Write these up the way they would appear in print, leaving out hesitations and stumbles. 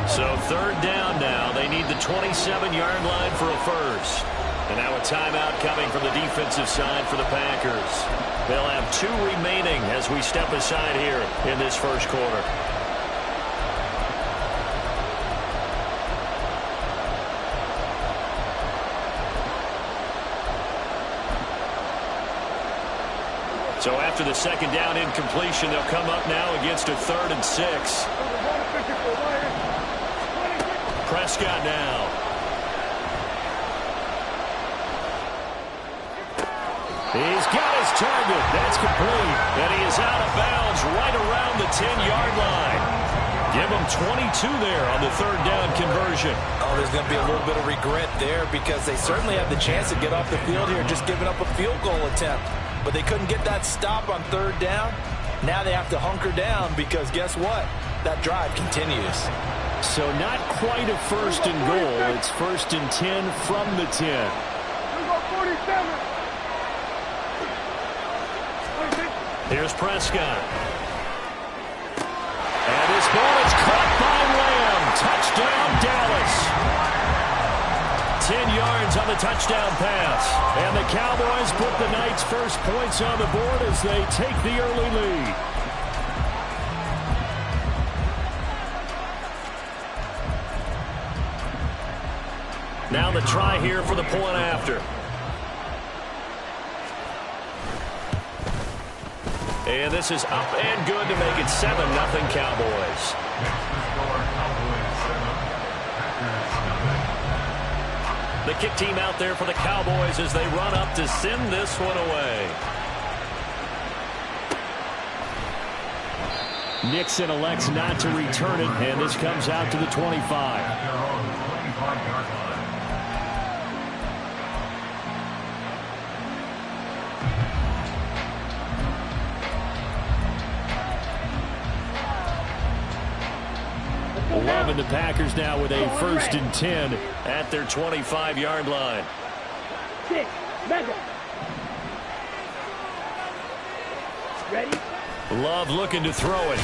So third down now. They need the 27-yard line for a first. And now a timeout coming from the defensive side for the Packers. They'll have 2 remaining as we step aside here in this first quarter. So after the second down incompletion, they'll come up now against a 3rd and 6. Prescott now. He's got his target. That's complete. And he is out of bounds right around the 10-yard line. Give him 22 there on the 3rd down conversion. Oh, there's going to be a little bit of regret there because they certainly had the chance to get off the field here, just giving up a field goal attempt. But they couldn't get that stop on 3rd down. Now they have to hunker down because guess what? That drive continues. So not quite a 1st and goal. It's 1st and 10 from the 10. Here's Prescott. And this ball is caught by Lamb. Touchdown, Dallas. 10 yards on the touchdown pass. And the Cowboys put the Knights' first points on the board as they take the early lead. Now the try here for the point after. And this is up and good to make it 7-0 Cowboys. The kick team out there for the Cowboys as they run up to send this one away. Nixon elects not to return it, and this comes out to the 25. 11 the Packers now with a 1st and 10 at their 25-yard line. Ready? Love looking to throw it.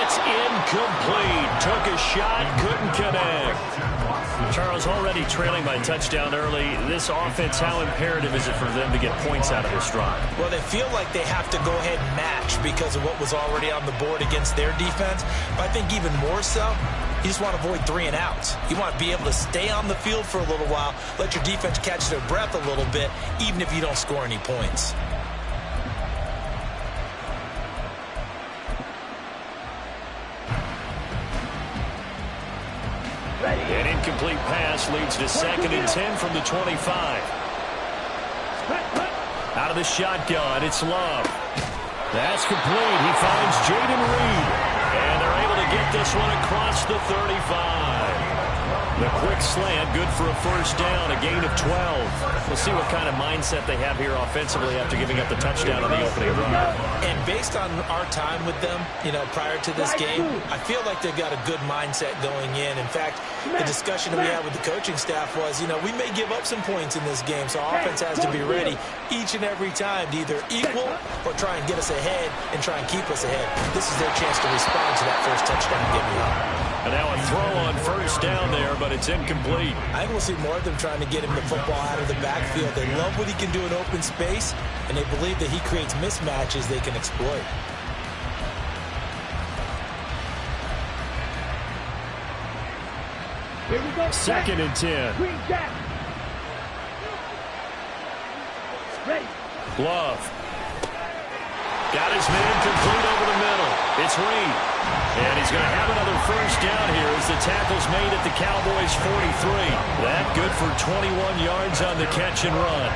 It's incomplete. Took a shot, couldn't connect. Charles, already trailing by touchdown early. This offense, how imperative is it for them to get points out of this drive? Well, they feel like they have to go ahead and match because of what was already on the board against their defense. But I think even more so, you just want to avoid 3 and outs. You want to be able to stay on the field for a little while, let your defense catch their breath a little bit, even if you don't score any points. An incomplete pass leads to 2nd and 10 from the 25. Out of the shotgun, it's Love. That's complete. He finds Jaden Reed. And they're able to get this one across the 35. The quick slant, good for a 1st down, a gain of 12. We'll see what kind of mindset they have here offensively after giving up the touchdown on the opening drive. And based on our time with them, prior to this game, I feel like they've got a good mindset going in. In fact, the discussion that we had with the coaching staff was, we may give up some points in this game, so our offense has to be ready each and every time to either equal or try and get us ahead and try and keep us ahead. This is their chance to respond to that first touchdown and get me up. And now a throw on 1st down there, but it's incomplete. I think we'll see more of them trying to get him the football out of the backfield. They love what he can do in open space, and they believe that he creates mismatches they can exploit. Here we go. 2nd and 10. Ready. Love. Got his man complete over the middle. It's Reed. And he's going to have another 1st down here as the tackle's made at the Cowboys' 43. That good for 21 yards on the catch and run.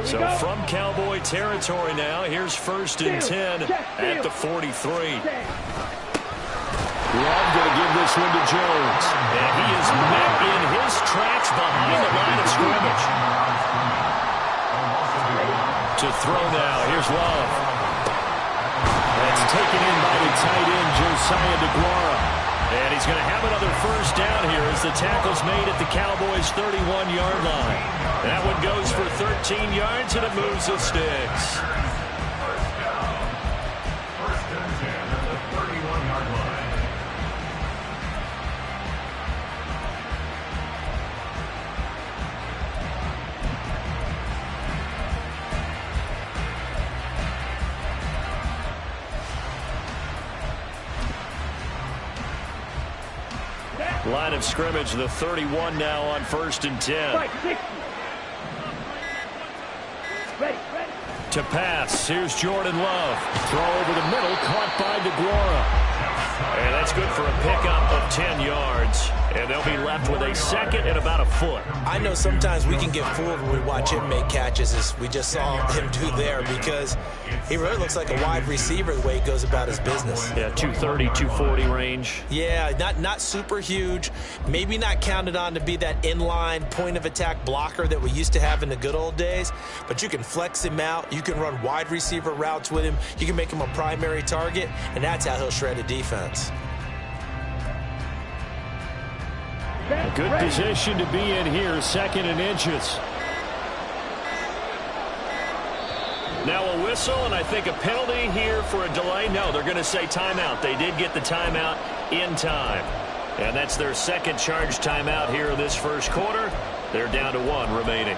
So from Cowboy territory now, here's 1st and 10 at the 43. Love going to give this one to Jones. And he is met in his tracks behind the line of scrimmage. To to throw now. Here's Love. That's taken in by the tight end, Josiah DeGuara. And he's going to have another first down here as the tackle's made at the Cowboys' 31-yard line. That one goes for 13 yards, and it moves the sticks. Line of scrimmage, the 31 now on 1st and 10. To pass, here's Jordan Love. Throw over the middle, caught by DeGuara. And that's good for a pickup of 10 yards. And they'll be left with a second and about a foot. I know sometimes we can get fooled when we watch him make catches, as we just saw him do there, because he really looks like a wide receiver the way he goes about his business. Yeah, 230, 240 range. Yeah, not super huge. Maybe not counted on to be that inline point-of-attack blocker that we used to have in the good old days, but you can flex him out. You can run wide receiver routes with him. You can make him a primary target, and that's how he'll shred a defense. A good position to be in here, 2nd and inches. Now a whistle, and I think a penalty here for a delay. No, they're going to say timeout. They did get the timeout in time. And that's their second charge timeout here in this first quarter. They're down to 1 remaining.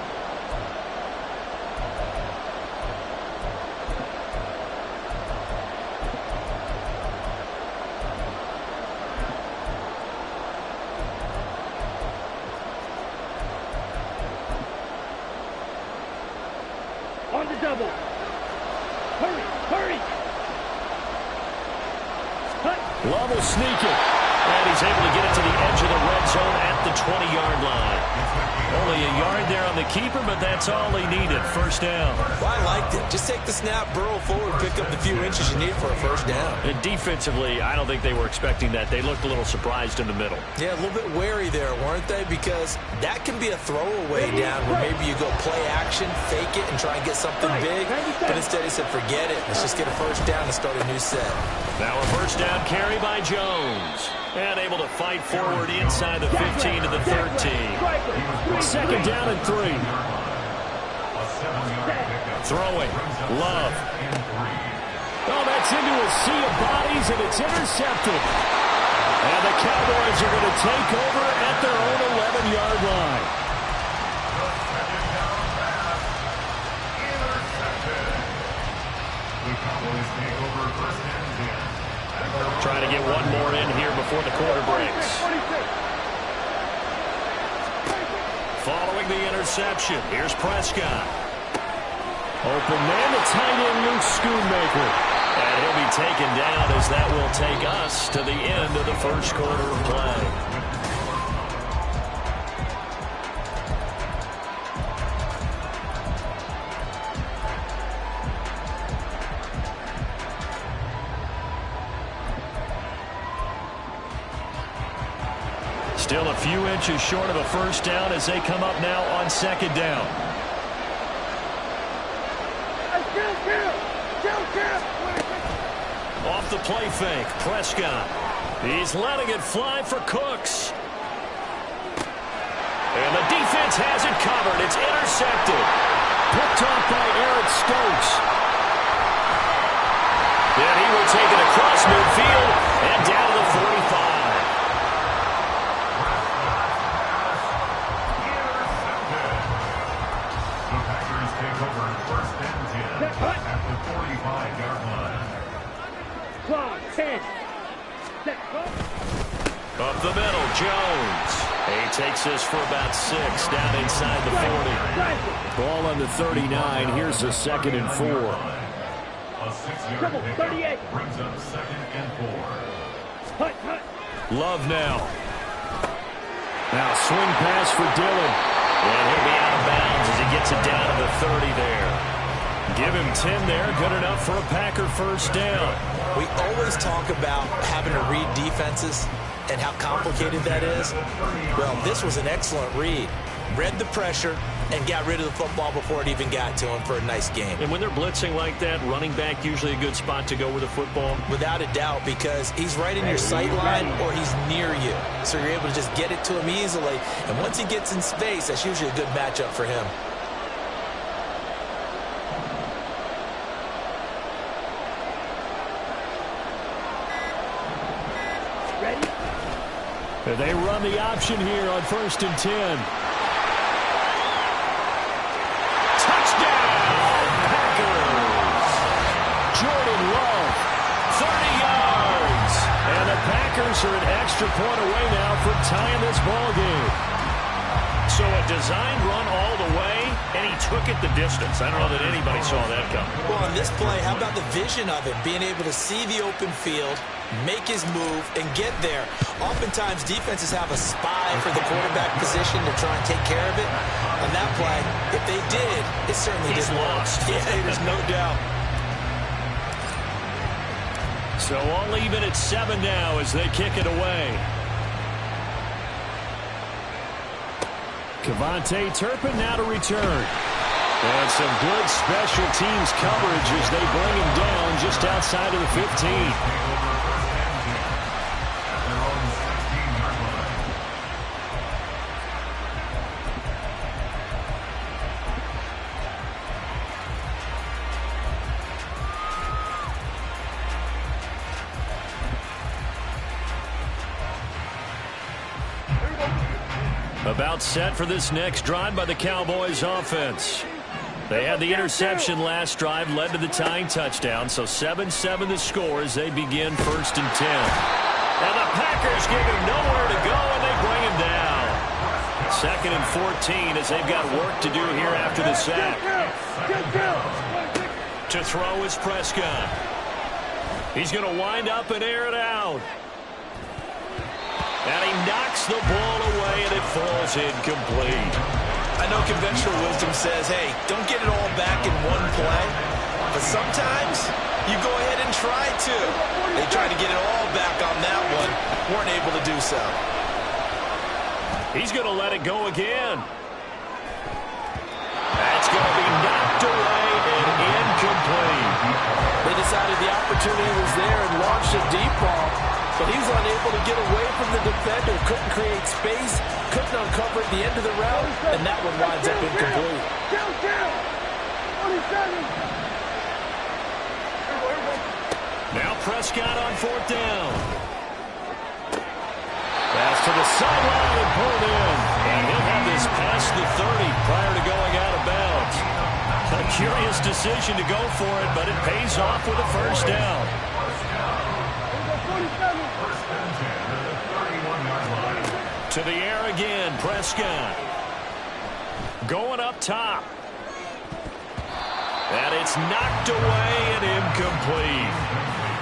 On the double. Hurry, hurry. Love will sneak it. And he's able to get it to the edge of the red zone at the 20-yard line. Only a yard there on the keeper, but that's all he needed. First down. Well, I liked it. Just take the snap, burrow forward, pick up the few inches you need for a first down. And defensively, I don't think they were expecting that. They looked a little surprised in the middle. Yeah, a little bit wary there, weren't they? Because that can be a throwaway down where maybe you go play action, fake it, and try and get something big. But instead he said, forget it. Let's just get a first down and start a new set. Now a first down carry by Jones. And able to fight forward inside the 15 to the 13. Second down and 3. Throwing. Love. Oh, that's into a sea of bodies, and it's intercepted. And the Cowboys are going to take over at their own 11-yard line. Trying to get one more in here before the quarter breaks. Following the interception, here's Prescott. Open man, the tight end, Luke Schoonmaker. And he'll be taken down as that will take us to the end of the first quarter of play. Still a few inches short of a first down as they come up now on second down. Off the play fake, Prescott. He's letting it fly for Cooks. And the defense has it covered. It's intercepted. Picked off by Eric Stokes. And he will take it across midfield and down to the 45. Up the middle, Jones. He takes this for about 6 down inside the 40. Ball on the 39. Here's the 2nd and 4. A 6-yard pickup brings up 2nd and 4. Love now. Now swing pass for Dillon. And he'll be out of bounds as he gets it down to the 30 there. Give him 10 there. Good enough for a Packer first down. We always talk about having to read defenses and how complicated that is. Well, this was an excellent read. Read the pressure, and got rid of the football before it even got to him for a nice game. And when they're blitzing like that, running back usually a good spot to go with the football? Without a doubt, because he's right in your sight line or he's near you. So you're able to just get it to him easily. And once he gets in space, that's usually a good matchup for him. They run the option here on 1st and 10. Touchdown, Packers! Jordan Love, 30 yards. And the Packers are an extra point away now from tying this ball game. So a designed run all the way, and he took it the distance. I don't know that anybody saw that coming. Well, on this play, how about the vision of it? Being able to see the open field, make his move, and get there. Oftentimes, defenses have a spy for the quarterback position to try and take care of it. On that play, if they did, it certainly didn't lost. Yeah, there's no doubt. So all even at 7 now as they kick it away. Kevontae Turpin now to return. And some good special teams coverage as they bring him down just outside of the 15. About set for this next drive by the Cowboys offense. They had the interception last drive, led to the tying touchdown, so 7-7 the score as they begin 1st and 10. And the Packers give him nowhere to go, and they bring him down. 2nd and 14 as they've got work to do here after the sack. To throw is Prescott. He's going to wind up and air it out. And he knocks the ball away, and it falls incomplete. I know conventional wisdom says, hey, don't get it all back in one play. But sometimes you go ahead and try to. They tried to get it all back on that one. Weren't able to do so. He's going to let it go again. That's going to be knocked away and incomplete. They decided the opportunity was there and launched a deep ball. But he was unable to get away from the defender, couldn't create space, couldn't uncover at the end of the route, and that one winds up incomplete. Now Prescott on 4th down. Pass to the sideline and pulled in. And he'll have this past the 30 prior to going out of bounds. A curious decision to go for it, but it pays off with a 1st down. To the air again, Prescott. Going up top. And it's knocked away and incomplete.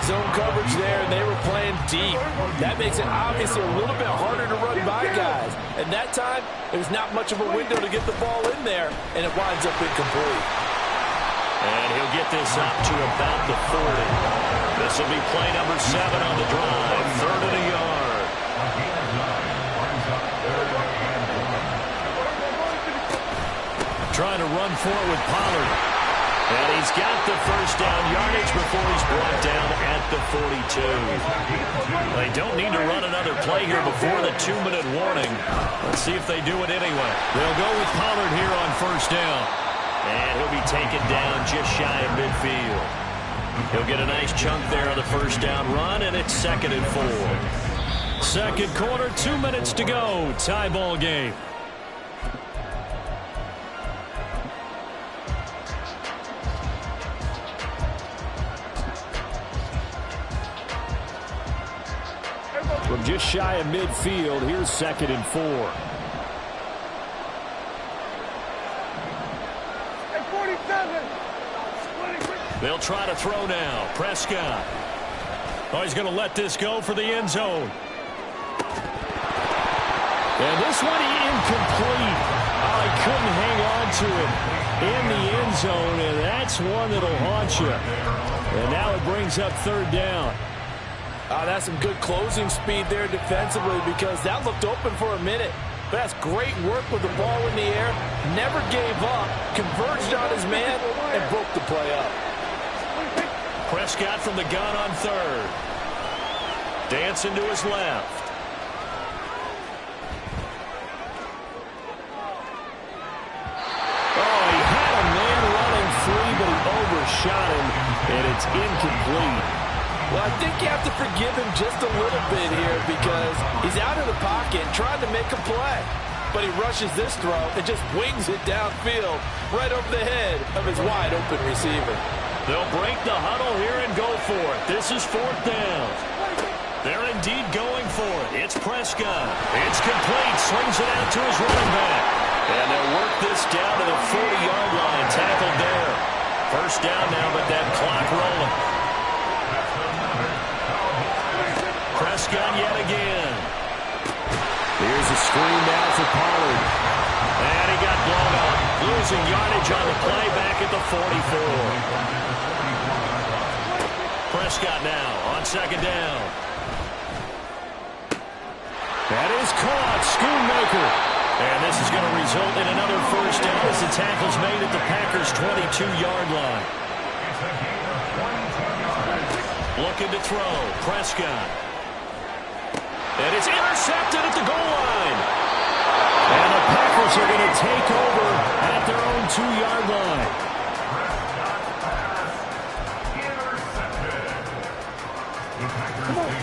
Zone coverage there, and they were playing deep. That makes it obviously a little bit harder to run by guys. And that time, there's not much of a window to get the ball in there, and it winds up incomplete. And he'll get this up to about the 40. This will be play number 7 on the drive. 3rd and a yard. Trying to run for it with Pollard. And he's got the 1st down yardage before he's brought down at the 42. They don't need to run another play here before the 2-minute warning. Let's see if they do it anyway. They'll go with Pollard here on 1st down. And he'll be taken down just shy of midfield. He'll get a nice chunk there on the 1st down run, and it's 2nd and 4. 2nd quarter, 2 minutes to go. Tie ball game. From just shy of midfield, here's 2nd and 4. They'll try to throw now. Prescott. Oh, he's going to let this go for the end zone. And this one incomplete. Oh, he couldn't hang on to it in the end zone, and that's one that'll haunt you. And now it brings up 3rd down. That's some good closing speed there defensively, because that looked open for a minute. That's great work with the ball in the air. Never gave up. Converged on his man and broke the play up. Prescott from the gun on third. Dancing to his left. Oh, he had a man running free, but he overshot him, and it's incomplete. Well, I think you have to forgive him just a little bit here because he's out of the pocket trying to make a play. But he rushes this throw and just wings it downfield right over the head of his wide-open receiver. They'll break the huddle here and go for it. This is fourth down. They're indeed going for it. It's Prescott. It's complete. Slings it out to his running back. And they'll work this down to the 40-yard line. Tackled there. First down now, but that clock rolling. Prescott yet again. Here's a screen down for Pollard. And he got blown up. Losing yardage on the play back at the 44. Prescott now on second down. That is caught. Schoonmaker. And this is going to result in another first down as the tackle's made at the Packers' 22-yard line. Looking to throw. Prescott. And it's intercepted at the goal line. And the Packers are going to take over at their own 2-yard line.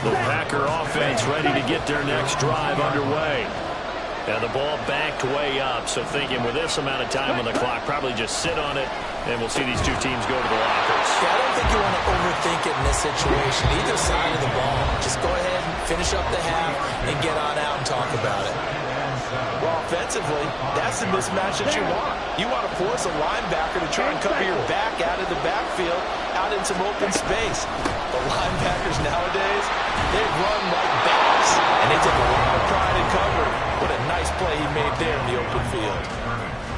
The Packer offense ready to get their next drive underway. Now the ball backed way up, so thinking with this amount of time on the clock, probably just sit on it, and we'll see these two teams go to the lockers. Yeah, I don't think you want to overthink it in this situation. Either side of the ball, just go ahead and finish up the half and get on out and talk about it. Well, offensively, that's the mismatch that you want. You want to force a linebacker to try and cover your back out of the backfield, out in some open space. The linebackers nowadays, they run like bats, and they take a lot of pride in covering. What a nice play he made there in the open field.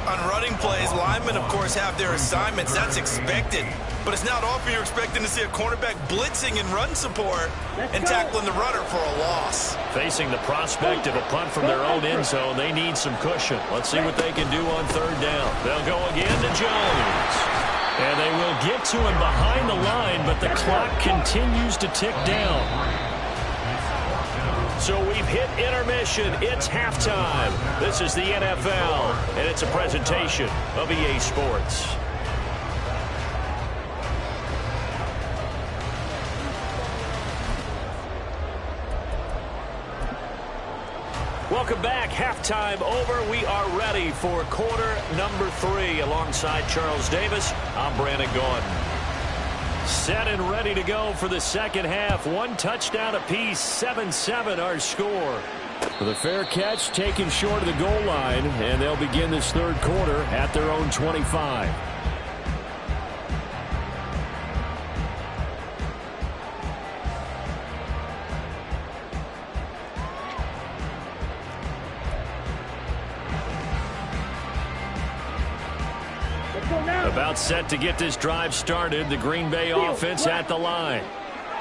On running plays, linemen, of course, have their assignments. That's expected. But it's not often you're expecting to see a cornerback blitzing in run support and tackling the runner for a loss. Facing the prospect of a punt from their own end zone, they need some cushion. Let's see what they can do on third down. They'll go again to Jones. And they will get to him behind the line, but the clock continues to tick down. So we've hit intermission. It's halftime. This is the NFL, and it's a presentation of EA Sports. Welcome back. Halftime over. We are ready for quarter number 3. Alongside Charles Davis, I'm Brandon Gordon. Set and ready to go for the second half. One touchdown apiece, 7-7 our score. The fair catch taken short of the goal line, and they'll begin this third quarter at their own 25. About set to get this drive started. The Green Bay offense at the line.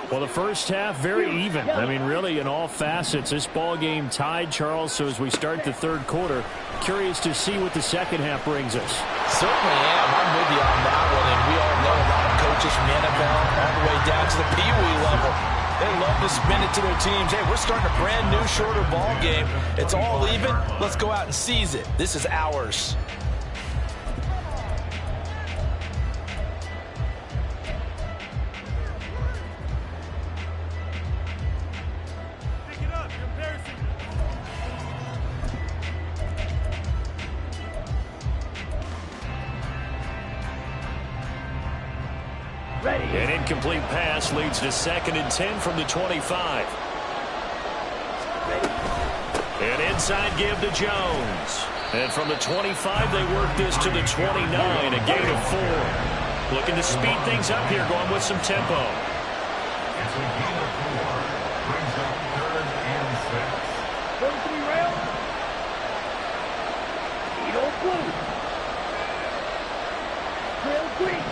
Well, the first half, very even. I mean, really, in all facets, this ball game tied, Charles. So as we start the third quarter, curious to see what the second half brings us. Certainly am. I'm with you on that one. And we all know a lot of coaches from the NFL all the way down to the Pee Wee level. They love to spin it to their teams. Hey, we're starting a brand new, shorter ball game. It's all even. Let's go out and seize it. This is ours. An incomplete pass leads to 2nd and 10 from the 25. An inside give to Jones. And from the 25, they work this to the 29, a gain of 4. Looking to speed things up here, going with some tempo. It's a gain of 4. Brings up 3rd and 6. 33 rail. Edo blue. Trail green.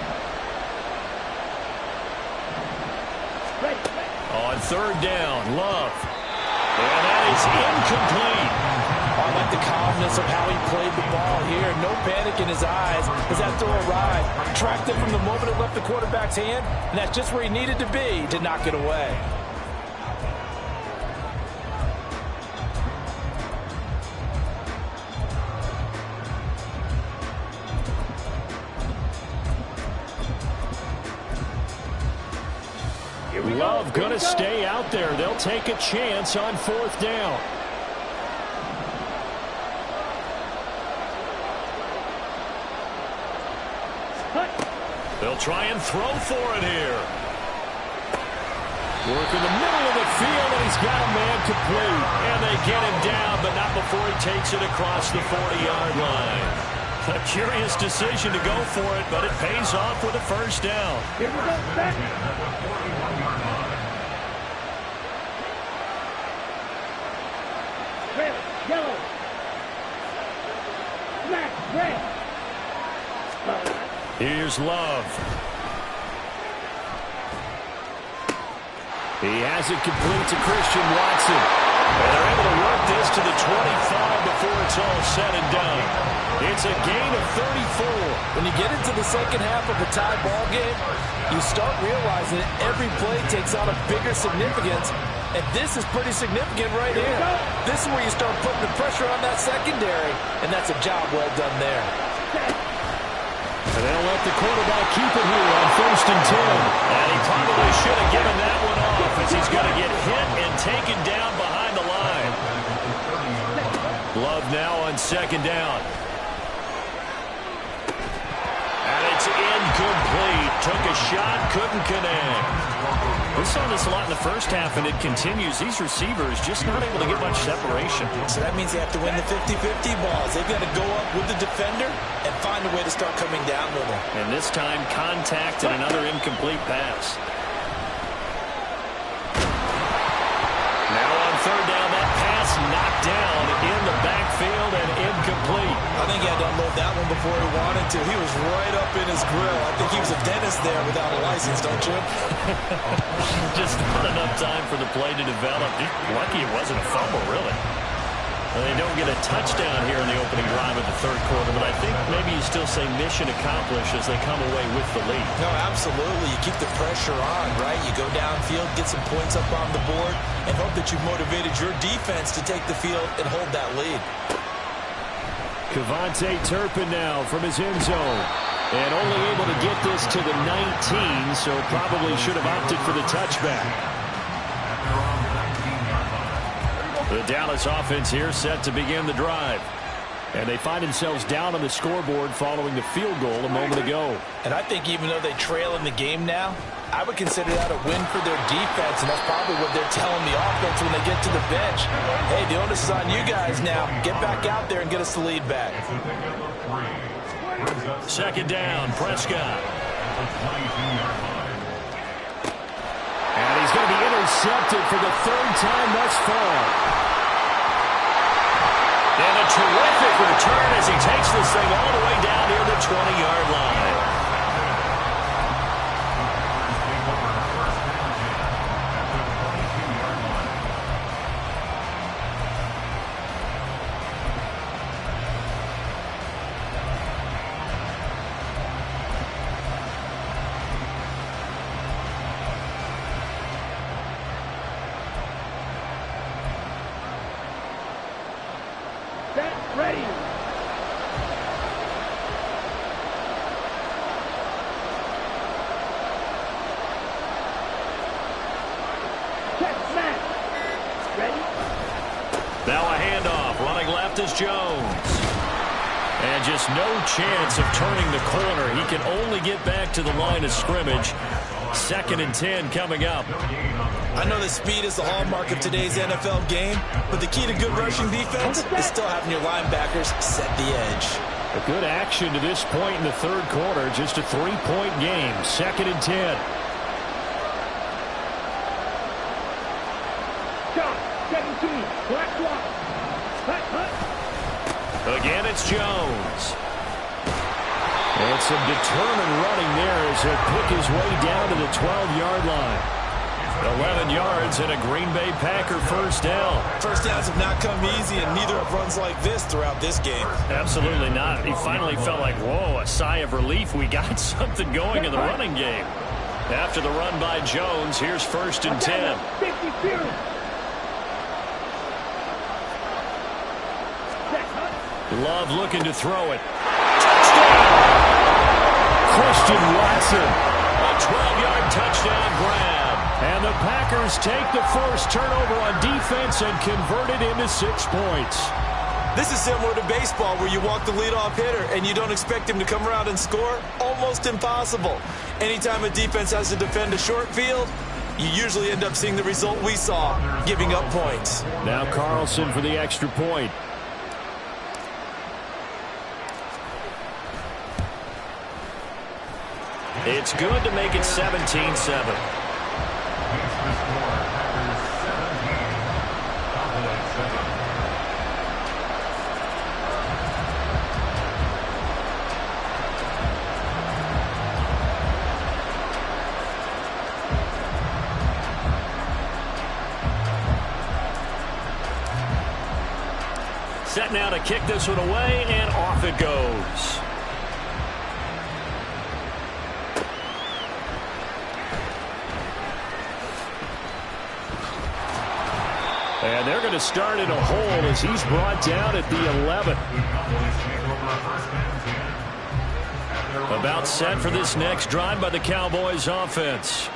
On third down, Love. And that is incomplete. Oh, I like the calmness of how he played the ball here. No panic in his eyes as that throw arrived. Tracked it from the moment it left the quarterback's hand, and that's just where he needed to be to knock it away. Love going to stay out there. They'll take a chance on 4th down. They'll try and throw for it here. Work in the middle of the field, and he's got a man complete. And they get him down, but not before he takes it across the 40-yard line. A curious decision to go for it, but it pays off with a 1st down. Here we go, back. Red, yellow. Black, red. Here's Love. He has it complete to Christian Watson. And they're able to work this to the 25 before it's all said and done. It's a gain of 34. When you get into the second half of a tie ball game, you start realizing that every play takes on a bigger significance, and this is pretty significant right here. This is where you start putting the pressure on that secondary, and that's a job well done there. And they'll let the quarterback keep it here on 1st and 10. And he probably should have given that one off as he's going to get hit and taken down behind the line. Love now on 2nd down. And it's incomplete. Took a shot, couldn't connect. We saw this a lot in the first half, and it continues. These receivers just not able to get much separation. So that means they have to win the 50-50 balls. They've got to go up with the defender and find a way to start coming down with him. And this time, contact and another incomplete pass. Now on 3rd down, that pass knocked down in the backfield and incomplete. I think he had to unload that one before he wanted to. He was right up in his grill. I think he was a dentist there without a license, don't you? Just not enough time for the play to develop. Just lucky it wasn't a fumble, really. Well, they don't get a touchdown here in the opening drive of the 3rd quarter, but I think maybe you still say mission accomplished as they come away with the lead. No, absolutely. You keep the pressure on, right? You go downfield, get some points up on the board, and hope that you've motivated your defense to take the field and hold that lead. Cavante Turpin now from his end zone. And only able to get this to the 19, so probably should have opted for the touchback. The Dallas offense here set to begin the drive. And they find themselves down on the scoreboard following the field goal a moment ago. And I think even though they trail in the game now, I would consider that a win for their defense, and that's probably what they're telling the offense when they get to the bench. Hey, the onus is on you guys now. Get back out there and get us the lead back. 2nd down, Prescott. And he's going to be intercepted for the 3rd time thus far. And a terrific return as he takes this thing all the way down near the 20-yard line. Ready. Now a handoff. Running left is Jones. And just no chance of turning the corner. He can only get back to the line of scrimmage. 2nd and 10 coming up. I know that speed is the hallmark of today's NFL game, but the key to good rushing defense is still having your linebackers set the edge. A good action to this point in the 3rd quarter. Just a 3-point game. 2nd and 10. Shot, 17, black block. Hut, hut. Again, it's Jones. And some determined running there as he'll pick his way down to the 12-yard line. 11 yards and a Green Bay Packer first down. First downs have not come easy, and neither have runs like this throughout this game. Absolutely not. He finally felt like, whoa, a sigh of relief. We got something going in the running game. After the run by Jones, here's 1st and 10. 52. Love looking to throw it. Touchdown! Christian Watson. A 12-yard touchdown grab. And the Packers take the first turnover on defense and convert it into 6 points. This is similar to baseball where you walk the leadoff hitter and you don't expect him to come around and score. Almost impossible. Anytime a defense has to defend a short field, you usually end up seeing the result we saw, giving up points. Now Carlson for the extra point. It's good to make it 17-7. Set now to kick this one away, and off it goes. And they're going to start in a hole as he's brought down at the 11. About set for this next drive by the Cowboys offense.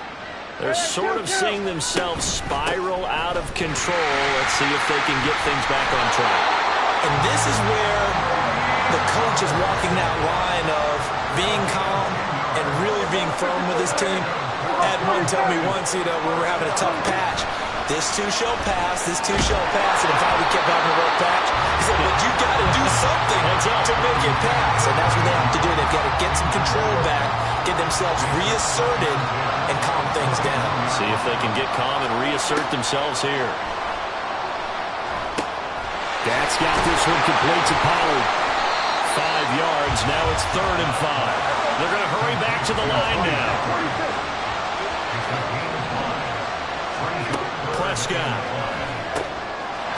They're sort of seeing themselves spiral out of control. Let's see if they can get things back on track. And this is where the coach is walking that line of being calm and really being firm with his team. I had one tell me once, we were having a tough patch. This too shall pass, this too shall pass, and finally kept having a rough patch. He said, but you got to do something to make it pass, and that's what they have to do. They've got to get some control back, get themselves reasserted, and calm things down. See if they can get calm and reassert themselves here. That's got this one complete to Pollard. 5 yards, now it's 3rd and 5. They're going to hurry back to the line now. Prescott.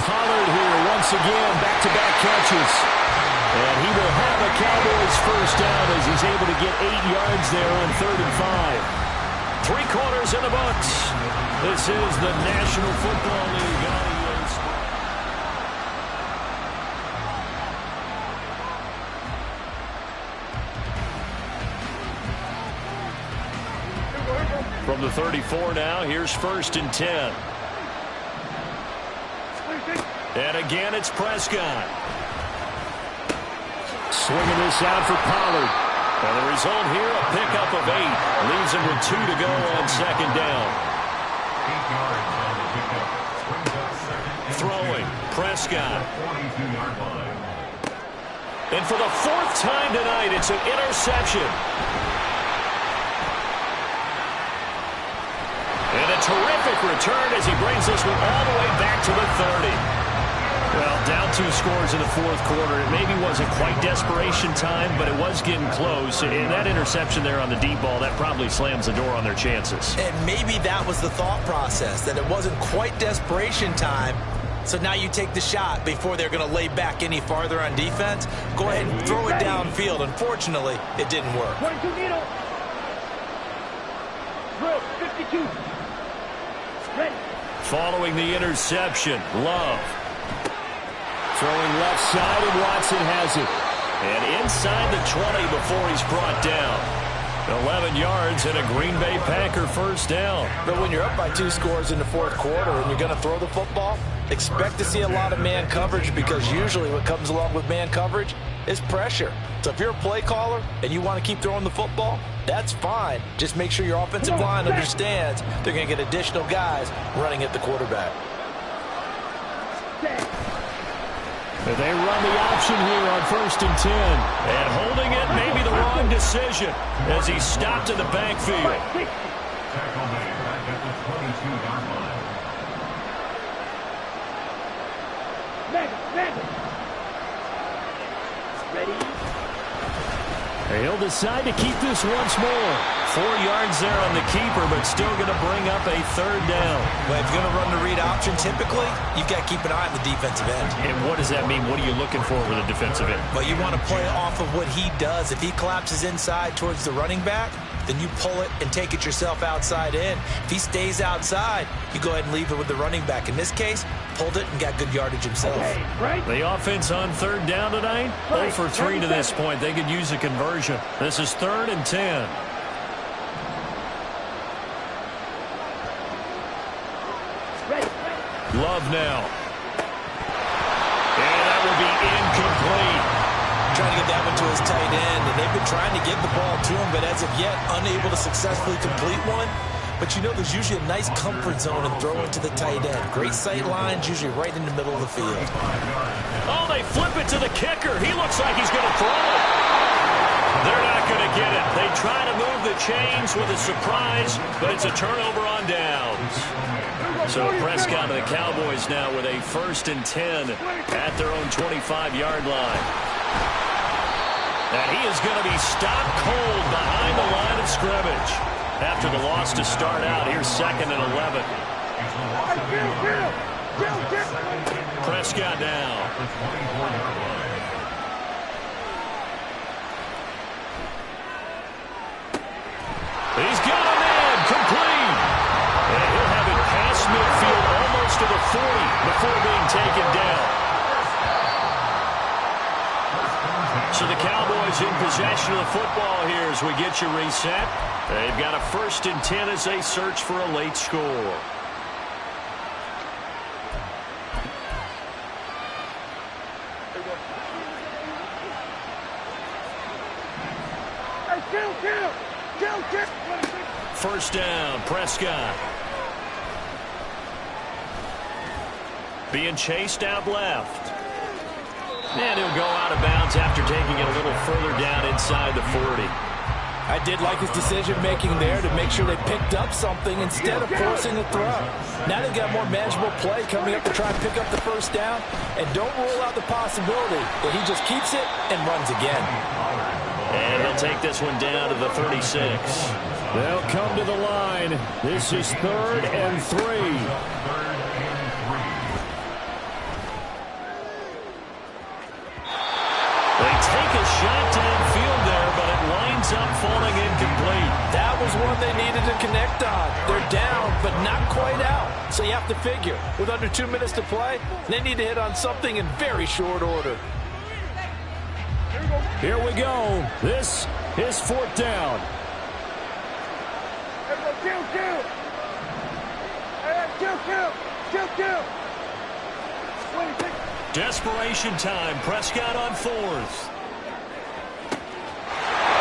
Pollard here once again, back-to-back catches. And he will have a Cowboys first down as he's able to get 8 yards there on 3rd and 5. 3 quarters in the books. This is the National Football League audience. From the 34 now, here's 1st and 10. And again, it's Prescott. Swinging this out for Pollard. And the result here, a pickup of 8. Leaves him with 2 to go on 2nd down. 8 yards on the pickup. Brings up 2nd and 10. Throwing, Prescott. 42-yard line. And for the 4th time tonight, it's an interception. And a terrific return as he brings this one all the way back to the 30. Well, down 2 scores in the 4th quarter. It maybe wasn't quite desperation time, but it was getting close. And that interception there on the deep ball, that probably slams the door on their chances. And maybe that was the thought process, that it wasn't quite desperation time. So now you take the shot before they're going to lay back any farther on defense. Go ahead and throw it downfield. Unfortunately, it didn't work. 22 needle. Drill, 52. Ready. Following the interception, Love. Throwing left side, and Watson has it. And inside the 20 before he's brought down. 11 yards and a Green Bay Packer first down. But when you're up by 2 scores in the 4th quarter and you're going to throw the football, expect to see a lot of man coverage, because usually what comes along with man coverage is pressure. So if you're a play caller and you want to keep throwing the football, that's fine. Just make sure your offensive line understands they're going to get additional guys running at the quarterback. They run the option here on 1st and 10. And holding it may be the wrong decision as he's stopped in the backfield. Tackle made back at the 22-yard line. Ready. He'll decide to keep this once more. 4 yards there on the keeper, but still going to bring up a third down. Well, if you're going to run the read option, typically, you've got to keep an eye on the defensive end. And what does that mean? What are you looking for with a defensive end? Well, you want to play off of what he does. If he collapses inside towards the running back, then you pull it and take it yourself outside in. If he stays outside, you go ahead and leave it with the running back. In this case, pulled it and got good yardage himself. The offense on third down tonight, 0 for 3 to this point. They could use a conversion. This is 3rd and 10. Love now. And that will be incomplete. Trying to get that one to his tight end, and they've been trying to get the ball to him, but as of yet, unable to successfully complete one. But you know there's usually a nice comfort zone in throwing to the tight end. Great sight lines, usually right in the middle of the field. Oh, they flip it to the kicker. He looks like he's going to throw it. They're not going to get it. They try to move the chains with a surprise, but it's a turnover on downs. So Prescott and the Cowboys now with a 1st and 10 at their own 25-yard line. And he is going to be stopped cold behind the line of scrimmage. After the loss to start out, here's 2nd and 11. Prescott now. He's got a man complete. And he'll have it past midfield almost to the 40 before being taken down. So the Cowboys in possession of the football here as we get you reset. They've got a 1st and 10 as they search for a late score. First down, Prescott. Being chased out left. And he'll go out of bounds after taking it a little further down inside the 40. I did like his decision-making there to make sure they picked up something instead of forcing a throw. Now they've got more manageable play coming up to try and pick up the first down. And don't rule out the possibility that he just keeps it and runs again. And he'll take this one down to the 36. They'll come to the line. This is 3rd and 3. They take a shot downfield there, but it winds up falling incomplete. That was one they needed to connect on. They're down, but not quite out. So you have to figure, with under 2 minutes to play, they need to hit on something in very short order. Here we go. This is 4th down. Desperation time. Prescott on 4th.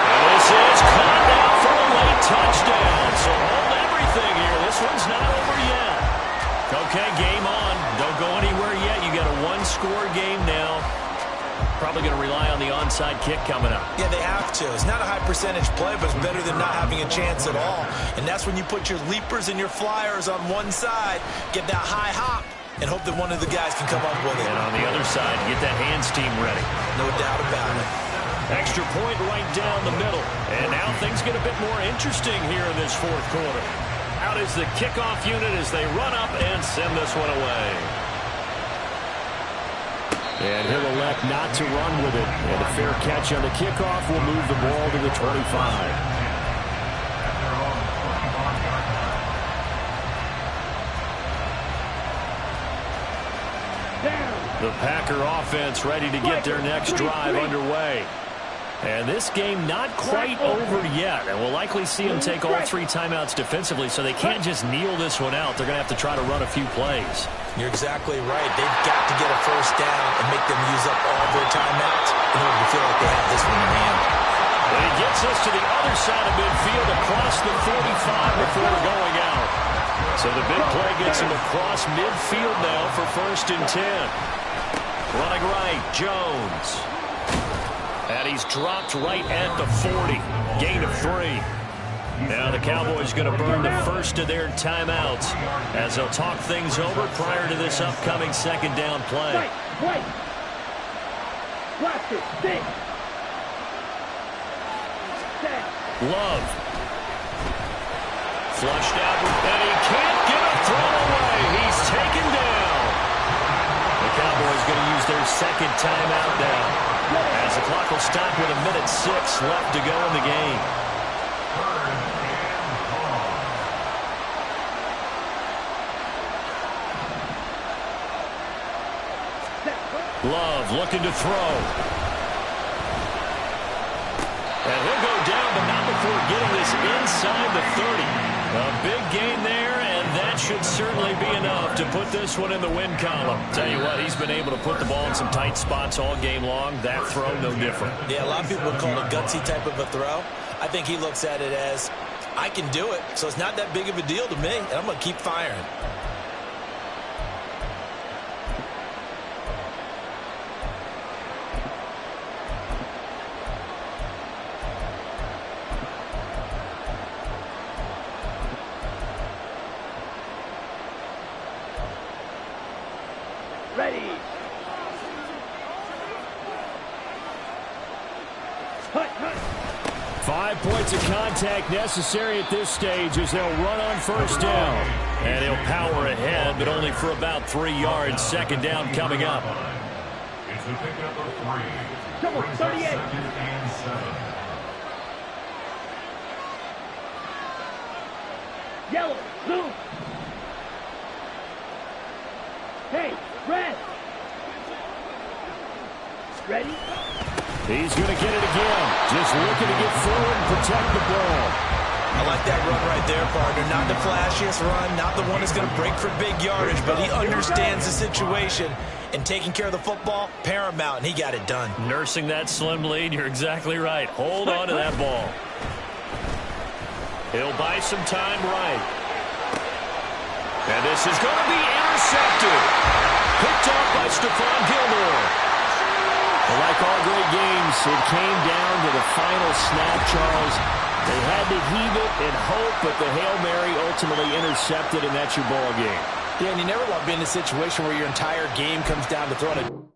And this is caught now for a late touchdown. So hold everything here. This one's not over yet. Okay, game on. Don't go anywhere yet. You got a 1-score game now. Probably going to rely on the onside kick coming up. Yeah, they have to. It's not a high percentage play, but it's better than not having a chance at all. And that's when you put your leapers and your flyers on one side, get that high hop, and hope that one of the guys can come up with it. And on the other side, get that hands team ready. No doubt about it. Extra point right down the middle. And now things get a bit more interesting here in this 4th quarter. Out is the kickoff unit as they run up and send this one away. And he'll elect not to run with it. And a fair catch on the kickoff will move the ball to the 25. The Packer offense ready to get their next drive underway. And this game not quite over yet. And we'll likely see them take all 3 timeouts defensively, so they can't just kneel this one out. They're going to have to try to run a few plays. You're exactly right. They've got to get a first down and make them use up all their timeouts in order to feel like they have this one in hand. And he gets us to the other side of midfield across the 45 before going out. So the big play gets him across midfield now for 1st and 10. Running right, Jones. And he's dropped right at the 40. Gain of 3. Now the Cowboys going to burn the first of their timeouts as they'll talk things over prior to this upcoming 2nd down play. Watch it. 6. Love. Flushed out, and he can't get a throw away. He's taken down. The Cowboys going to use their second timeout now, as the clock will stop with 1:06 left to go in the game. Love looking to throw. And he'll go down, but not before getting this inside the 30. A big gain there, and that should certainly be enough to put this one in the win column. Tell you what, he's been able to put the ball in some tight spots all game long. That throw, no different. Yeah, a lot of people would call it a gutsy type of a throw. I think he looks at it as, I can do it, so it's not that big of a deal to me, and I'm going to keep firing. Ready. 5 points of contact necessary at this stage as they'll run on first down. And he'll power ahead, but only for about 3 yards. Second down coming up. It's the pick number 3. Double, Brings up 38. 2nd and 7. Yellow, blue. Hey, red. Ready? He's going to get it again. Just looking to get forward and protect the ball. I like that run right there, partner. Not the flashiest run, not the one that's going to break for big yardage, but he understands the situation. And taking care of the football, paramount, and he got it done. Nursing that slim lead, you're exactly right. Hold on to that ball. He'll buy some time right. And this is going to be intercepted. Picked off by Stephon Gilmore. Well, like all great games, it came down to the final snap, Charles. They had to heave it and hope, but the Hail Mary ultimately intercepted, and that's your ball game. Yeah, and you never love being in a situation where your entire game comes down to throwing a...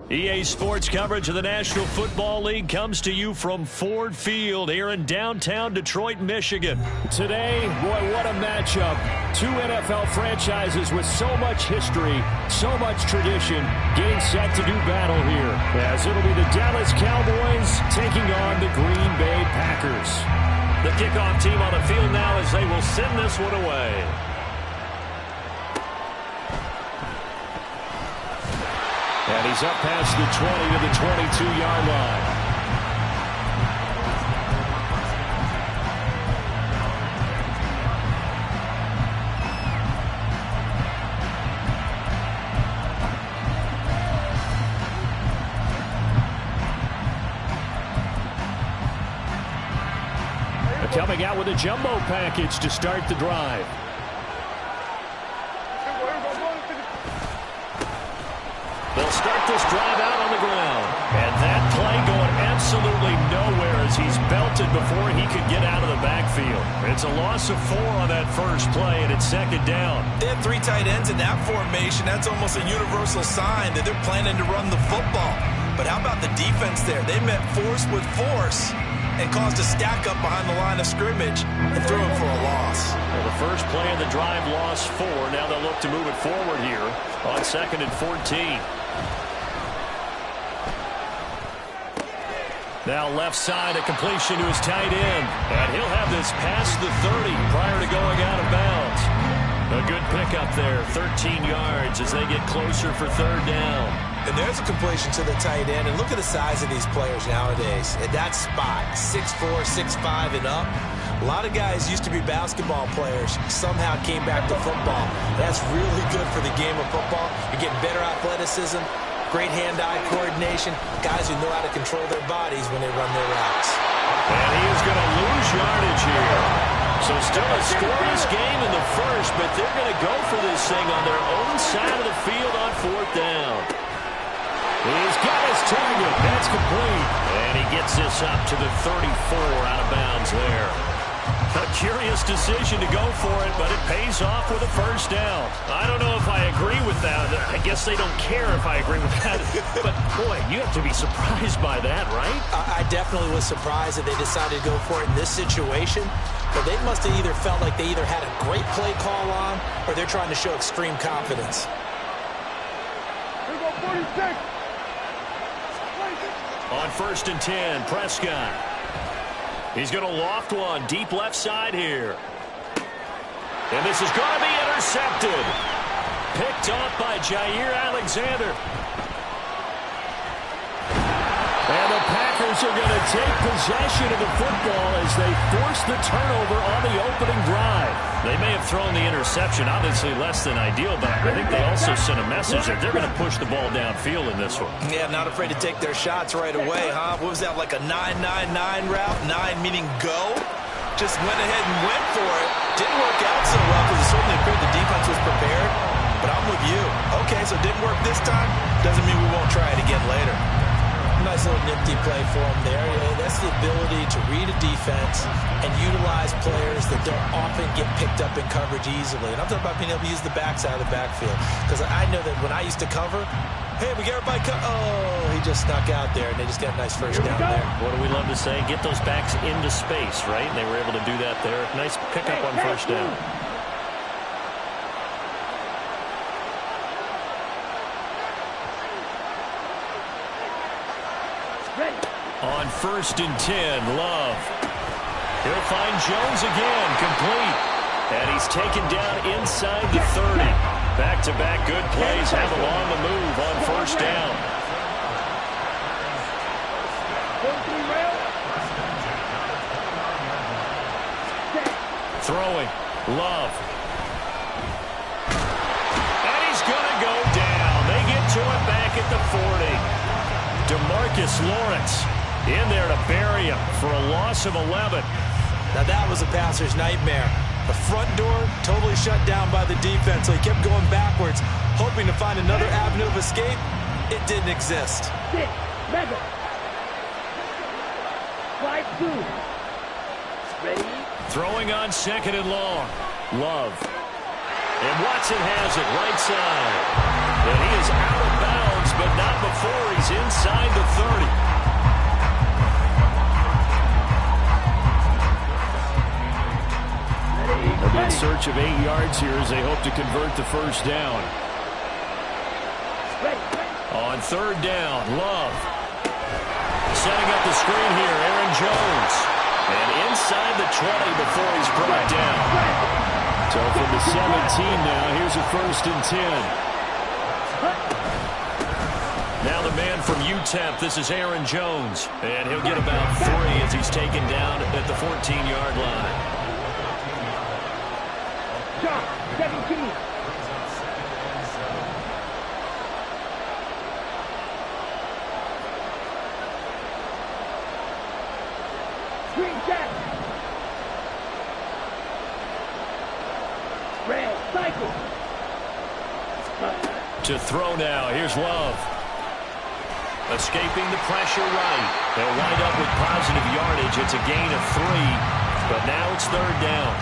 EA Sports coverage of the National Football League comes to you from Ford Field here in downtown Detroit, Michigan. Today, boy, what a matchup. Two NFL franchises with so much history, so much tradition, getting set to do battle here. As it'll be the Dallas Cowboys taking on the Green Bay Packers. The kickoff team on the field now as they will send this one away. And he's up past the 20 to the 22-yard line. coming out with a jumbo package to start the drive. They'll start this drive out on the ground. And that play going absolutely nowhere as he's belted before he could get out of the backfield. It's a loss of 4 on that first play, and it's second down. They had 3 tight ends in that formation. That's almost a universal sign that they're planning to run the football. But how about the defense there? They met force with force and caused a stack up behind the line of scrimmage and threw him for a loss. Well, the first play of the drive lost 4. Now they'll look to move it forward here on 2nd and 14. Now left side, a completion to his tight end. And he'll have this past the 30 prior to going out of bounds. A good pickup there, 13 yards as they get closer for 3rd down. And there's a completion to the tight end. And look at the size of these players nowadays. At that spot, 6'4", 6'5", and up. A lot of guys used to be basketball players, somehow came back to football. That's really good for the game of football. You're getting better athleticism, great hand-eye coordination, guys who know how to control their bodies when they run their routes. And he is going to lose yardage here. So still a scoreless game in the first, but they're going to go for this thing on their own side of the field on 4th down. He's got his target. That's complete. And he gets this up to the 34 out of bounds there. A curious decision to go for it, but it pays off with a 1st down. I don't know if I agree with that. I guess they don't care if I agree with that. But, boy, you have to be surprised by that, right? I definitely was surprised that they decided to go for it in this situation. But they must have either felt like they either had a great play call on or they're trying to show extreme confidence. Here we go, 46. On 1st and 10, Prescott. He's going to loft one deep left side here. And this is going to be intercepted. Picked off by Jair Alexander. And the Packers are going to take possession of the football as they force the turnover on the opening drive. They may have thrown the interception, obviously less than ideal, but I think they also sent a message that they're going to push the ball downfield in this one. Yeah, not afraid to take their shots right away, huh? What was that, like a 9-9-9 route? 9 meaning go? Just went ahead and went for it. Didn't work out so well because it certainly appeared the defense was prepared. But I'm with you. Okay, so it didn't work this time. Doesn't mean we won't try it again later. Nice little nifty play for him there. That's the ability to read a defense and utilize players that don't often get picked up in coverage easily. And I'm talking about being able to use the backside of the backfield. Because I know that when I used to cover, hey, we got everybody oh, he just snuck out there, and they just got a nice 1st down there. What do we love to say? Get those backs into space, right? And they were able to do that there. Nice pickup on 1st down. On 1st and 10, Love. He'll find Jones again, complete. And he's taken down inside the 30. Back-to-back good plays have him on the move on 1st down. Throwing, Love. And he's going to go down. They get to him back at the 40. DeMarcus Lawrence in there to bury him for a loss of 11. Now that was a passer's nightmare. The front door totally shut down by the defense, so he kept going backwards, hoping to find another avenue of escape. It didn't exist. 6, 7. 5-2. Ready? Throwing on 2nd and long. Love. And Watson has it right side. And he is out of bounds, but not before he's inside the 30. They'll be in search of 8 yards here as they hope to convert the 1st down. On 3rd down, Love. Setting up the screen here, Aaron Jones. And inside the 20 before he's brought down. So from the 17 now, here's a 1st and 10. Now the man from UTEP, this is Aaron Jones. And he'll get about 3 as he's taken down at the 14-yard line. Shot, 17. Green check. To throw now. Here's Love. Escaping the pressure right. They'll wind up with positive yardage. It's a gain of 3, but now it's third down.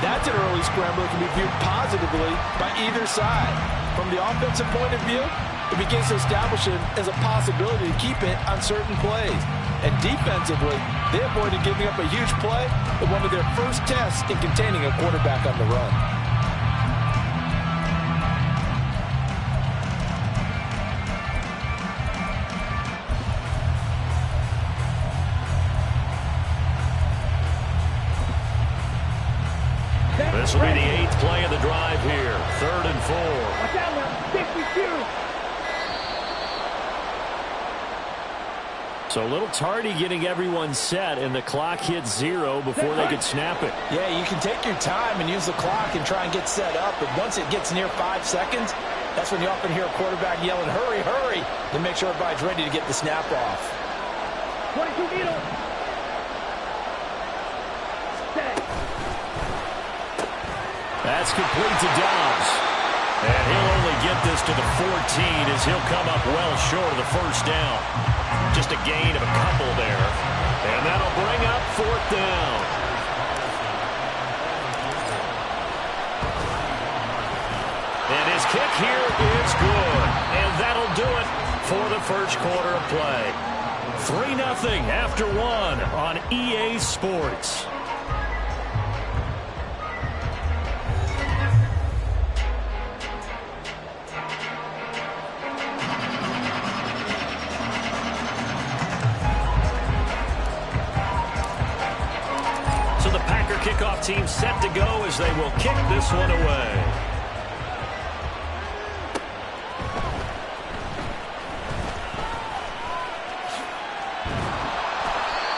That's an early scramble that can be viewed positively by either side. From the offensive point of view, it begins to establish it as a possibility to keep it on certain plays. And defensively, they avoided giving up a huge play in one of their first tests in containing a quarterback on the run. This will be the 8th play of the drive here. 3rd and 4. Watch out now. 52. So a little tardy getting everyone set, and the clock hits 0 before they could snap it. Yeah, you can take your time and use the clock and try and get set up, but once it gets near 5 seconds, that's when you often hear a quarterback yelling, hurry, hurry, to make sure everybody's ready to get the snap off. 22 needle. That's complete to Dobbs. And he'll only get this to the 14 as he'll come up well short of the first down. Just a gain of a couple there. And that'll bring up 4th down. And his kick here is good. And that'll do it for the first quarter of play. 3-0 after 1 on EA Sports. Kickoff team set to go as they will kick this one away.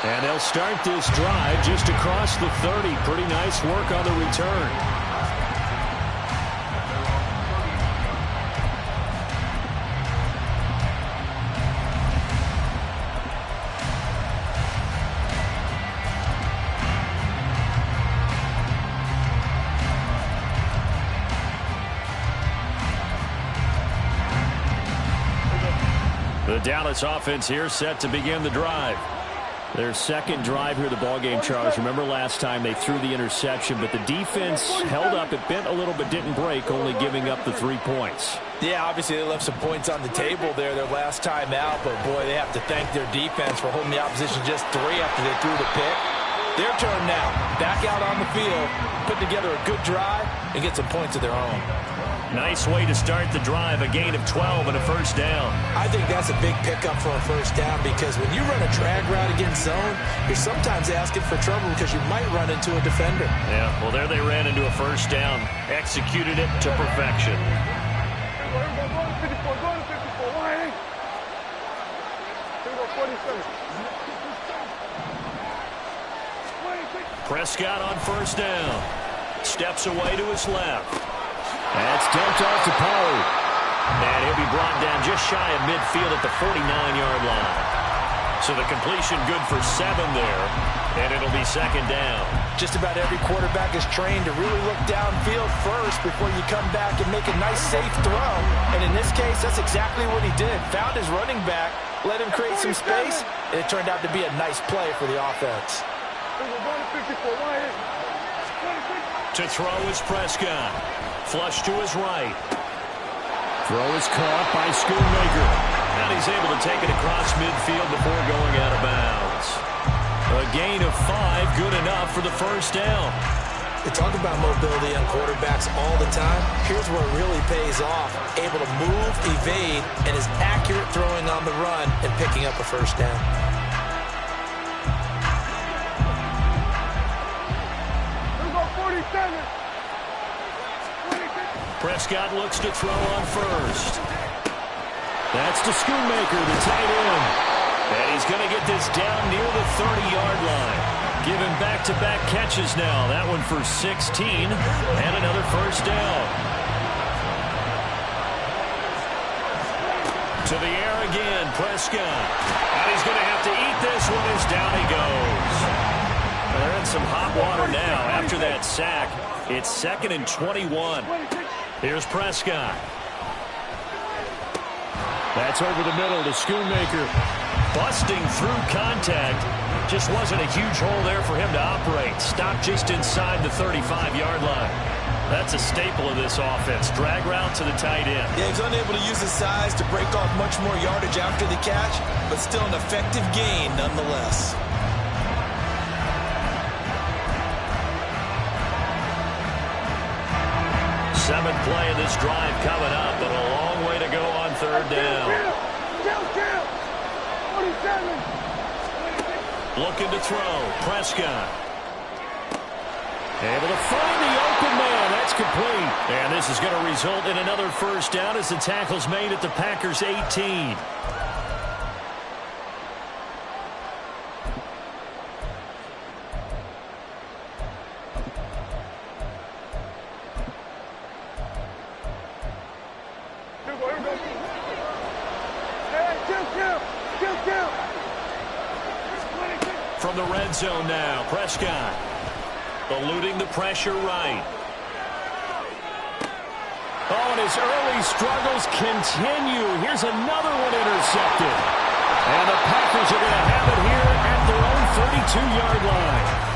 And they'll start this drive just across the 30. Pretty nice work on the return. The Dallas offense here set to begin the drive. Their second drive here of the ballgame, Charles. Remember last time they threw the interception, but the defense held up. It bent a little but didn't break, only giving up the 3 points. Yeah, obviously they left some points on the table there their last time out, but boy, they have to thank their defense for holding the opposition just 3 after they threw the pick. Their turn now. Back out on the field, put together a good drive, and get some points of their own. Nice way to start the drive, a gain of 12 and a first down. I think that's a big pickup for a first down because when you run a drag route against zone, you're sometimes asking for trouble because you might run into a defender. Yeah, well, there they ran into a first down, executed it to perfection. Prescott on first down. Steps away to his left. That's dumped off to Pollard. And he'll be brought down just shy of midfield at the 49-yard line. So the completion good for 7 there, and it'll be second down. Just about every quarterback is trained to really look downfield first before you come back and make a nice, safe throw. And in this case, that's exactly what he did. Found his running back, let him create some space, and it turned out to be a nice play for the offense. To throw is Prescott. Flush to his right. Throw is caught by Schoonmaker. And he's able to take it across midfield before going out of bounds. A gain of 5, good enough for the first down. They talk about mobility on quarterbacks all the time. Here's where it really pays off. Able to move, evade, and is accurate throwing on the run and picking up a first down. Prescott looks to throw on first. That's to Schoonmaker, the tight end. And he's going to get this down near the 30-yard line. Given back-to-back catches now. That one for 16 and another first down. To the air again, Prescott. And he's going to have to eat this one as down he goes. They're in some hot water now after that sack. It's 2nd and 21. Here's Prescott. That's over the middle to Schoonmaker. Busting through contact. Just wasn't a huge hole there for him to operate. Stopped just inside the 35-yard line. That's a staple of this offense. Drag route to the tight end. Yeah, he's unable to use his size to break off much more yardage after the catch, but still an effective gain nonetheless. Seventh play of this drive coming up, but a long way to go on third down. Looking to throw. Prescott. Able to find the open man. That's complete. And this is going to result in another first down as the tackle's made at the Packers' 18. From the red zone now, Prescott. Eluding the pressure right. Oh, and his early struggles continue. Here's another one intercepted. And the Packers are going to have it here at their own 32-yard line.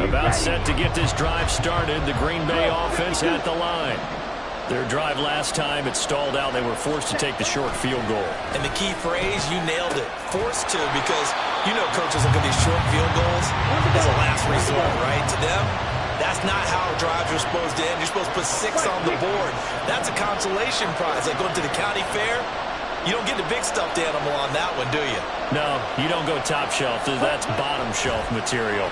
About set to get this drive started. The Green Bay offense at the line. Their drive last time, it stalled out. They were forced to take the short field goal. And the key phrase, you nailed it. Forced to, because you know coaches look at these short field goals as a last resort, right? To them, that's not how drives are supposed to end. You're supposed to put 6 on the board. That's a consolation prize. Like going to the county fair, you don't get the big stuffed animal on that one, do you? No, you don't go top shelf. That's bottom shelf material.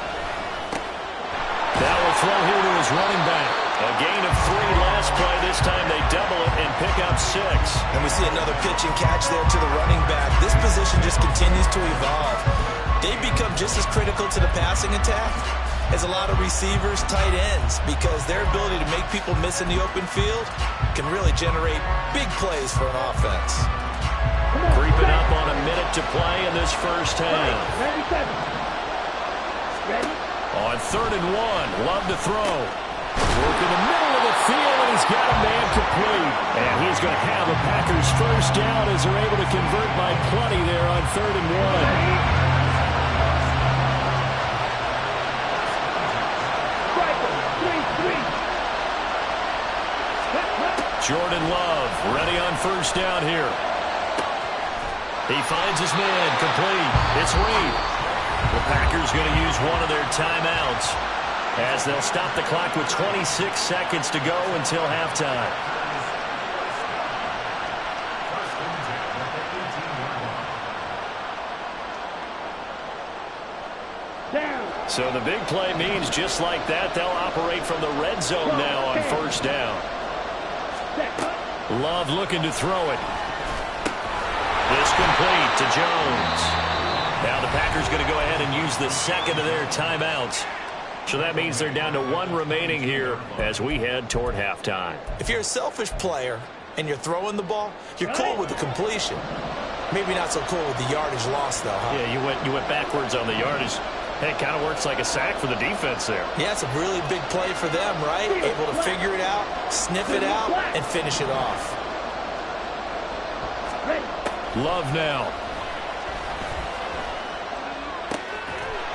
That will throw here to his running back. A gain of 3 last play. This time they double it and pick up 6. And we see another pitch and catch there to the running back. This position just continues to evolve. They become just as critical to the passing attack as a lot of receivers, tight ends, because their ability to make people miss in the open field can really generate big plays for an offense. Creeping up on a minute to play in this first half. On 3rd and 1, Love to throw. Work in the middle of the field, and he's got a man complete. And he's going to have a Packers first down as they're able to convert by plenty there on 3rd and 1. Jordan Love ready on first down here. He finds his man complete. It's Reed. The Packers going to use one of their timeouts as they'll stop the clock with 26 seconds to go until halftime. So the big play means just like that, they'll operate from the red zone now on first down. Love looking to throw it. It's complete to Jones. Now the Packers going to go ahead and use the second of their timeouts. So that means they're down to 1 remaining here as we head toward halftime. If you're a selfish player and you're throwing the ball, you're cool with the completion. Maybe not so cool with the yardage loss, though, huh? Yeah, you went backwards on the yardage. Hey, it kind of works like a sack for the defense there. Yeah, it's a really big play for them, right? Able to figure it out, sniff it out, and finish it off. Love now.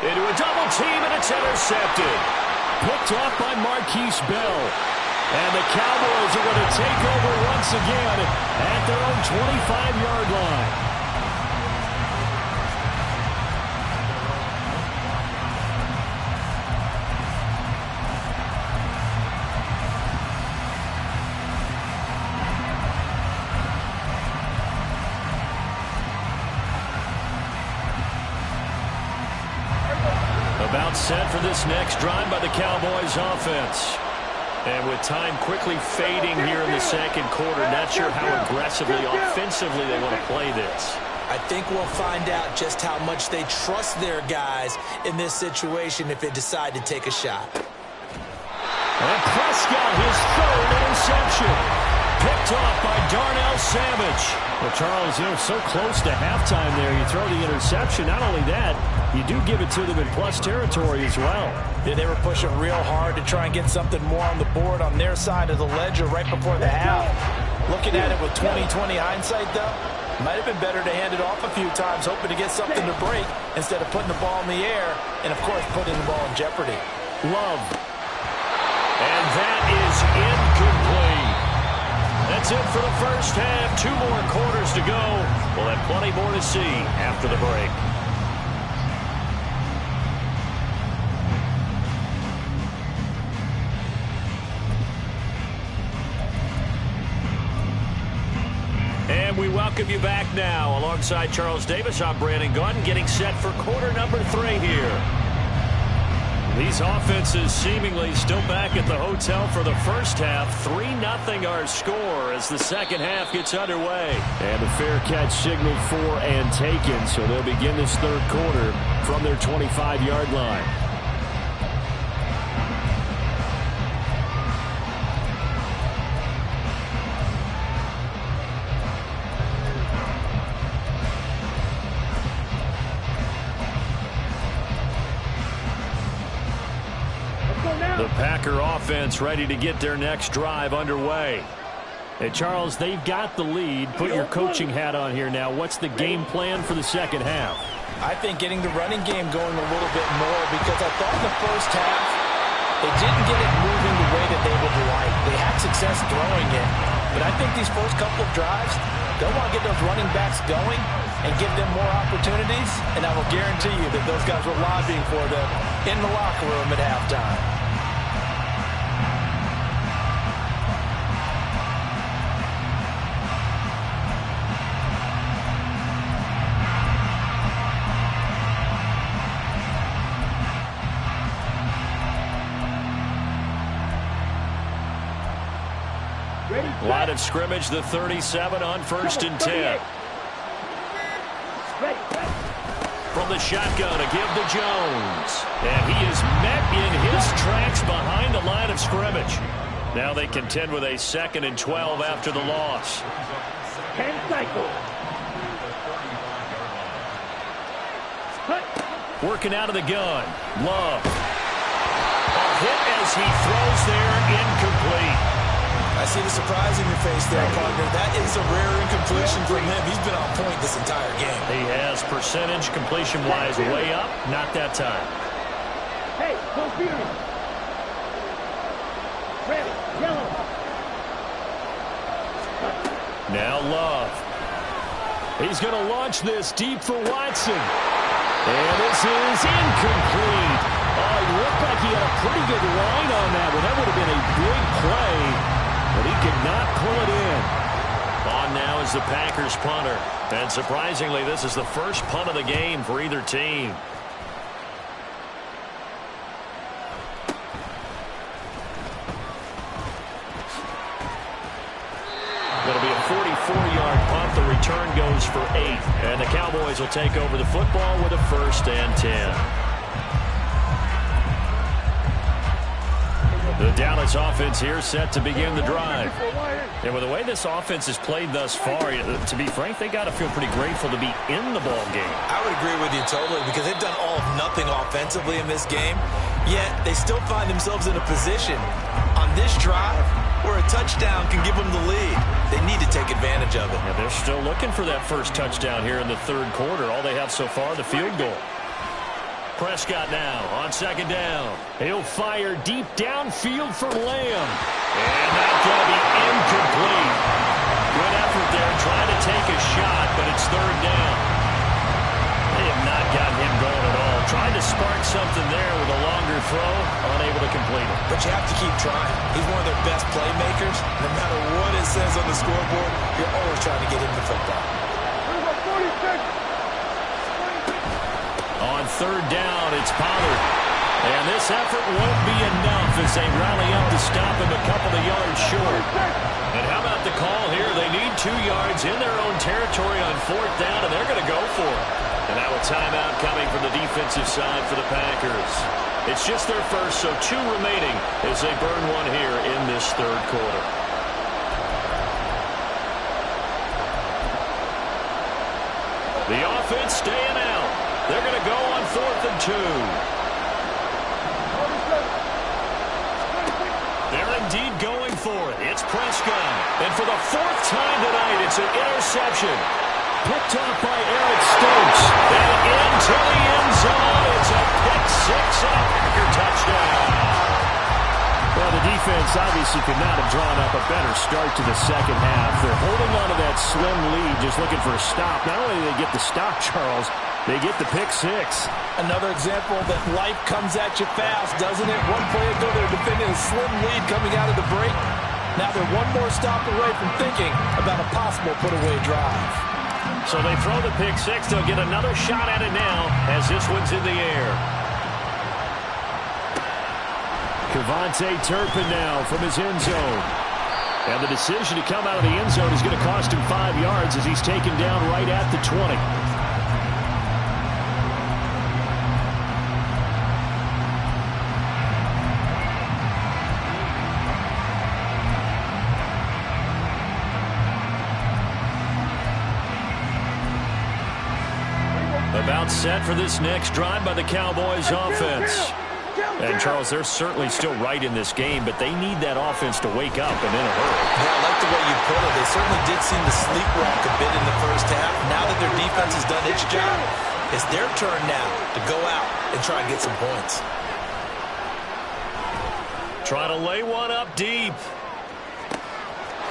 Into a double team, and it's intercepted. Picked off by Marquise Bell. And the Cowboys are going to take over once again at their own 25-yard line. About set for this next drive by the Cowboys offense. And with time quickly fading here in the second quarter, not sure how aggressively, offensively they want to play this. I think we'll find out just how much they trust their guys in this situation if they decide to take a shot. And Prescott, his third interception. Picked off by Darnell Savage. Well, Charles, so close to halftime there. You throw the interception. Not only that, you do give it to them in plus territory as well. Yeah, they were pushing real hard to try and get something more on the board on their side of the ledger right before the half. Looking at it with 20/20 hindsight, though, might have been better to hand it off a few times, hoping to get something to break instead of putting the ball in the air and, of course, putting the ball in jeopardy. Love. And that is incomplete. That's it for the first half. 2 more quarters to go. We'll have plenty more to see after the break. And we welcome you back now. Alongside Charles Davis, I'm Brandon Gaudin, getting set for quarter number 3 here. These offenses seemingly still back at the hotel for the first half. 3-0 our score as the second half gets underway. And the fair catch signaled for and taken, so they'll begin this third quarter from their 25-yard line. The Packer offense ready to get their next drive underway. Hey, Charles, they've got the lead. Put your coaching hat on here now. What's the game plan for the second half? I think getting the running game going a little bit more, because I thought in the first half they didn't get it moving the way that they would like. They had success throwing it, but I think these first couple of drives, they'll want to get those running backs going and give them more opportunities, and I will guarantee you that those guys were lobbying for them in the locker room at halftime. Line of scrimmage, the 37 on 1st and 10. From the shotgun, a give to Jones. And he is met in his tracks behind the line of scrimmage. Now they contend with a 2nd and 12 after the loss. 10 cycles. Working out of the gun. Love. A hit as he throws there, incomplete. I see the surprise in your face there, partner. That is a rare incompletion from him. He's been on point this entire game. He has percentage completion-wise way up. Not that time. Hey, go Fury. Ready, yellow. Now Love. He's going to launch this deep for Watson. And this is incomplete. Oh, he looked like he had a pretty good line on that one. That would have been a big play. But he could not pull it in. On now is the Packers punter. And surprisingly, this is the first punt of the game for either team. It'll be a 44-yard punt. The return goes for 8. And the Cowboys will take over the football with a 1st and 10. The Dallas offense here set to begin the drive. And with the way this offense has played thus far, to be frank, they got to feel pretty grateful to be in the ball game. I would agree with you totally, because they've done all of nothing offensively in this game, yet they still find themselves in a position on this drive where a touchdown can give them the lead. They need to take advantage of it. Yeah, they're still looking for that first touchdown here in the third quarter. All they have so far, the field goal. Prescott now on 2nd down. He'll fire deep downfield for Lamb. And that's going to be incomplete. Good effort there trying to take a shot, but it's 3rd down. They have not gotten him going at all. Tried to spark something there with a longer throw, unable to complete it. But you have to keep trying. He's one of their best playmakers. No matter what it says on the scoreboard, you're always trying to get him the football. On 3rd down, it's Pollard. And this effort won't be enough as they rally up to stop him a couple of yards short. And how about the call here? They need 2 yards in their own territory on 4th down, and they're going to go for it. And now a timeout coming from the defensive side for the Packers. It's just their first, so 2 remaining as they burn one here in this third quarter. The offense staying out. They're going to go on 4th and 2. They're indeed going for it. It's Prescott. And for the 4th time tonight, it's an interception. Picked off by Eric Stokes. And into the end zone. It's a pick-6 and a Packer touchdown. Well, the defense obviously could not have drawn up a better start to the second half. They're holding on to that slim lead, just looking for a stop. Not only do they get the stop, Charles, they get the pick-6. Another example that life comes at you fast, doesn't it? One play ago, they're defending a slim lead coming out of the break. Now they're one more stop away from thinking about a possible put-away drive. So they throw the pick-6. They'll get another shot at it now as this one's in the air. Kevontae Turpin now from his end zone. And the decision to come out of the end zone is going to cost him 5 yards as he's taken down right at the 20. About set for this next drive by the Cowboys offense. And, Charles, they're certainly still right in this game, but they need that offense to wake up and in a hurry. Yeah, I like the way you put it. They certainly did seem to sleepwalk a bit in the first half. Now that their defense has done its job, it's their turn now to go out and try and get some points. Try to lay one up deep.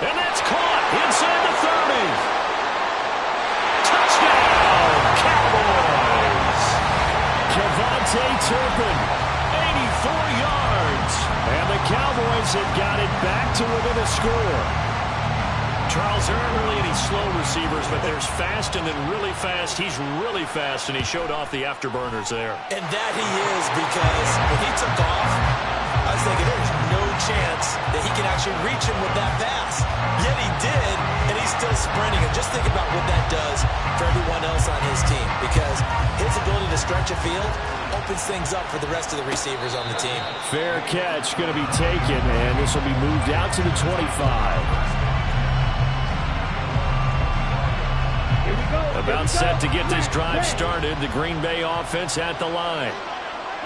And that's caught inside the 30. Touchdown, Cowboys! Kevontae Turpin, 84 yards. And the Cowboys have got it back to within a score. Charles, there aren't really any slow receivers, but there's fast and then really fast. He's really fast, and he showed off the afterburners there. And that he is, because when he took off, I was thinking there's no chance that he can actually reach him with that pass. Yet he did, and he's still sprinting. And just think about what that does for everyone else on his team, because his ability to stretch a field opens things up for the rest of the receivers on the team. Fair catch going to be taken, and this will be moved out to the 25. About set to get this drive started. The Green Bay offense at the line.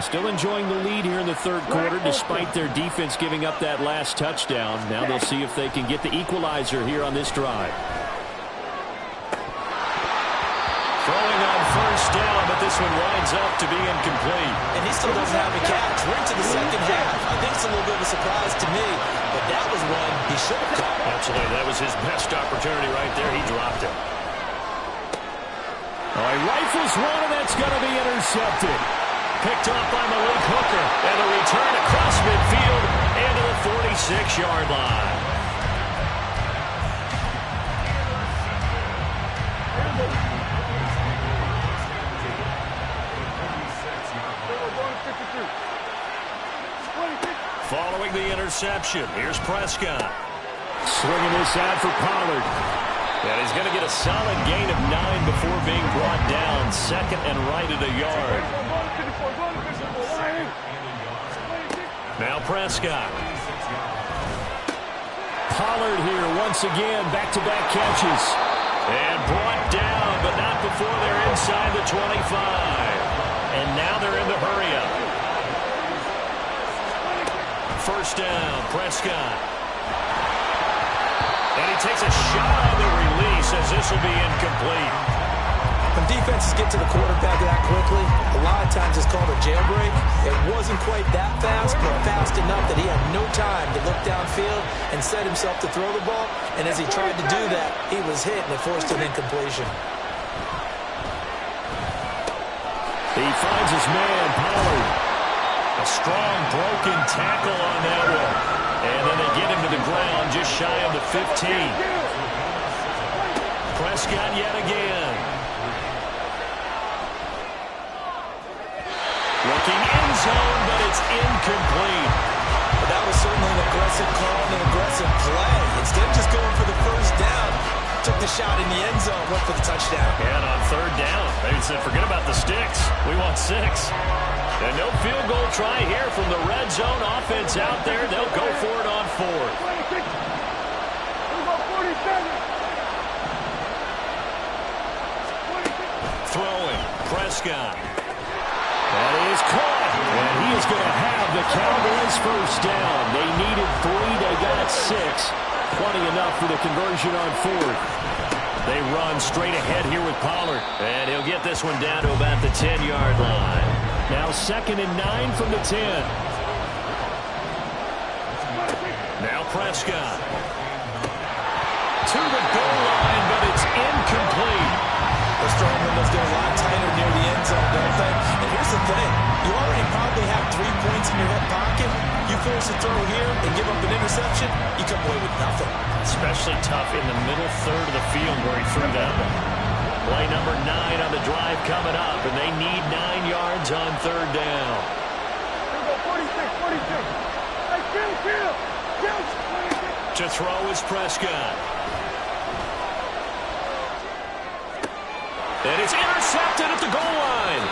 Still enjoying the lead here in the third quarter despite their defense giving up that last touchdown. Now they'll see if they can get the equalizer here on this drive. Throwing on first down, but this one winds up to be incomplete. And he still doesn't have a catch. We're into the second half. I think it's a little bit of a surprise to me, but that was one he should have caught. Absolutely. That was his best opportunity right there. He dropped it. Oh, he rifles one, and that's going to be intercepted. Picked off by Malik Hooker. And a return across midfield and to the 46-yard line. Following the interception, here's Prescott. Swinging this out for Pollard. And he's going to get a solid gain of 9 before being brought down. Second and right at a yard. Now Prescott. Pollard here once again, back-to-back catches. And brought down, but not before they're inside the 25. And now they're in the hurry-up. First down, Prescott. And he takes a shot on the release as this will be incomplete. When defenses get to the quarterback that quickly, a lot of times it's called a jailbreak. It wasn't quite that fast, but fast enough that he had no time to look downfield and set himself to throw the ball. And as he tried to do that, he was hit and it forced an incompletion. He finds his man, Pollard. A strong broken tackle on that one. And then they get him to the ground just shy of the 15. Prescott yet again. Looking end zone, but it's incomplete. But that was certainly an aggressive call and an aggressive play. Instead of just going for the first down, took the shot in the end zone, went for the touchdown. And on third down, they said, forget about the sticks. We want 6. And no field goal try here from the red zone offense out there. They'll go for it on 4th. Throwing, Prescott. That is caught. And he is going to have the Cowboys first down. They needed 3. They got 6. Plenty enough for the conversion on 4th. They run straight ahead here with Pollard. And he'll get this one down to about the 10-yard line. Now 2nd and 9 from the 10. Now Prescott. To the goal line, but it's incomplete. Those throwing windows get a lot tighter near the end zone, don't they? And here's the thing. You already probably have 3 points in your hip pocket. You force a throw here and give up an interception, you come away with nothing. Especially tough in the middle third of the field where he threw that one. Play number 9 on the drive coming up, and they need 9 yards on third down. 46. To throw is Prescott. And it's intercepted at the goal line.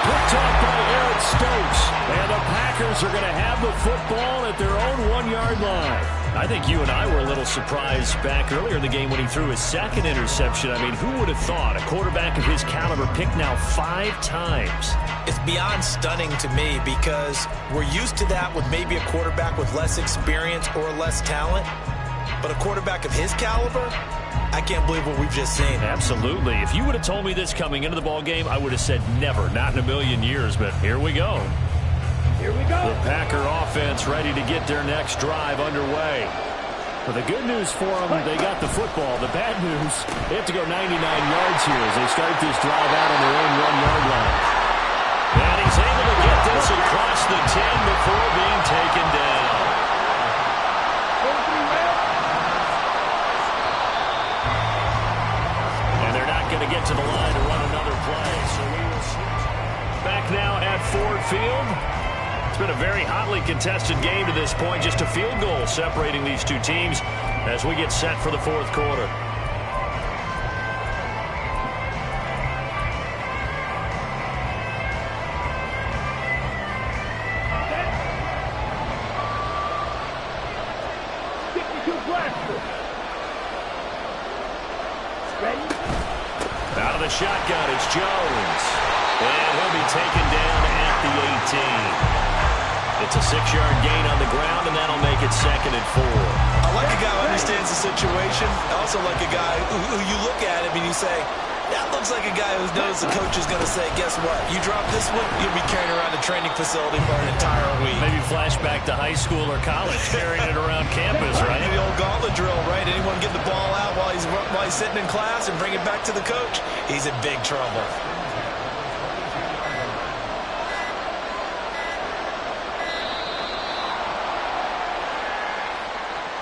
Picked up by Eric Stokes. And the Packers are going to have the football at their own 1-yard line. I think you and I were a little surprised back earlier in the game when he threw his 2nd interception. I mean, who would have thought a quarterback of his caliber picked now 5 times? It's beyond stunning to me because we're used to that with maybe a quarterback with less experience or less talent. But a quarterback of his caliber, I can't believe what we've just seen. Absolutely. If you would have told me this coming into the ball game, I would have said never, not in a million years. But here we go. Here we go. The Packer offense ready to get their next drive underway. But the good news for them, they got the football. The bad news, they have to go 99 yards here as they start this drive out on their own 1-yard line. And he's able to get this across the 10 before being taken down. And they're not going to get to the line to run another play. So we will switch back now at Ford Field. It's been a very hotly contested game to this point. Just a field goal separating these two teams as we get set for the 4th quarter. Out of the shotgun, it's Jones. And he'll be taken down at the 18. It's a 6-yard gain on the ground, and that'll make it 2nd and 4. I like a guy who understands the situation. I also like a guy who you look at him and you say, that looks like a guy who knows the coach is going to say, guess what? You drop this one, you'll be carrying around the training facility for an entire week. Maybe flashback to high school or college, carrying it around campus, right? The old gauntlet drill, right? Anyone get the ball out while he's sitting in class and bring it back to the coach? He's in big trouble.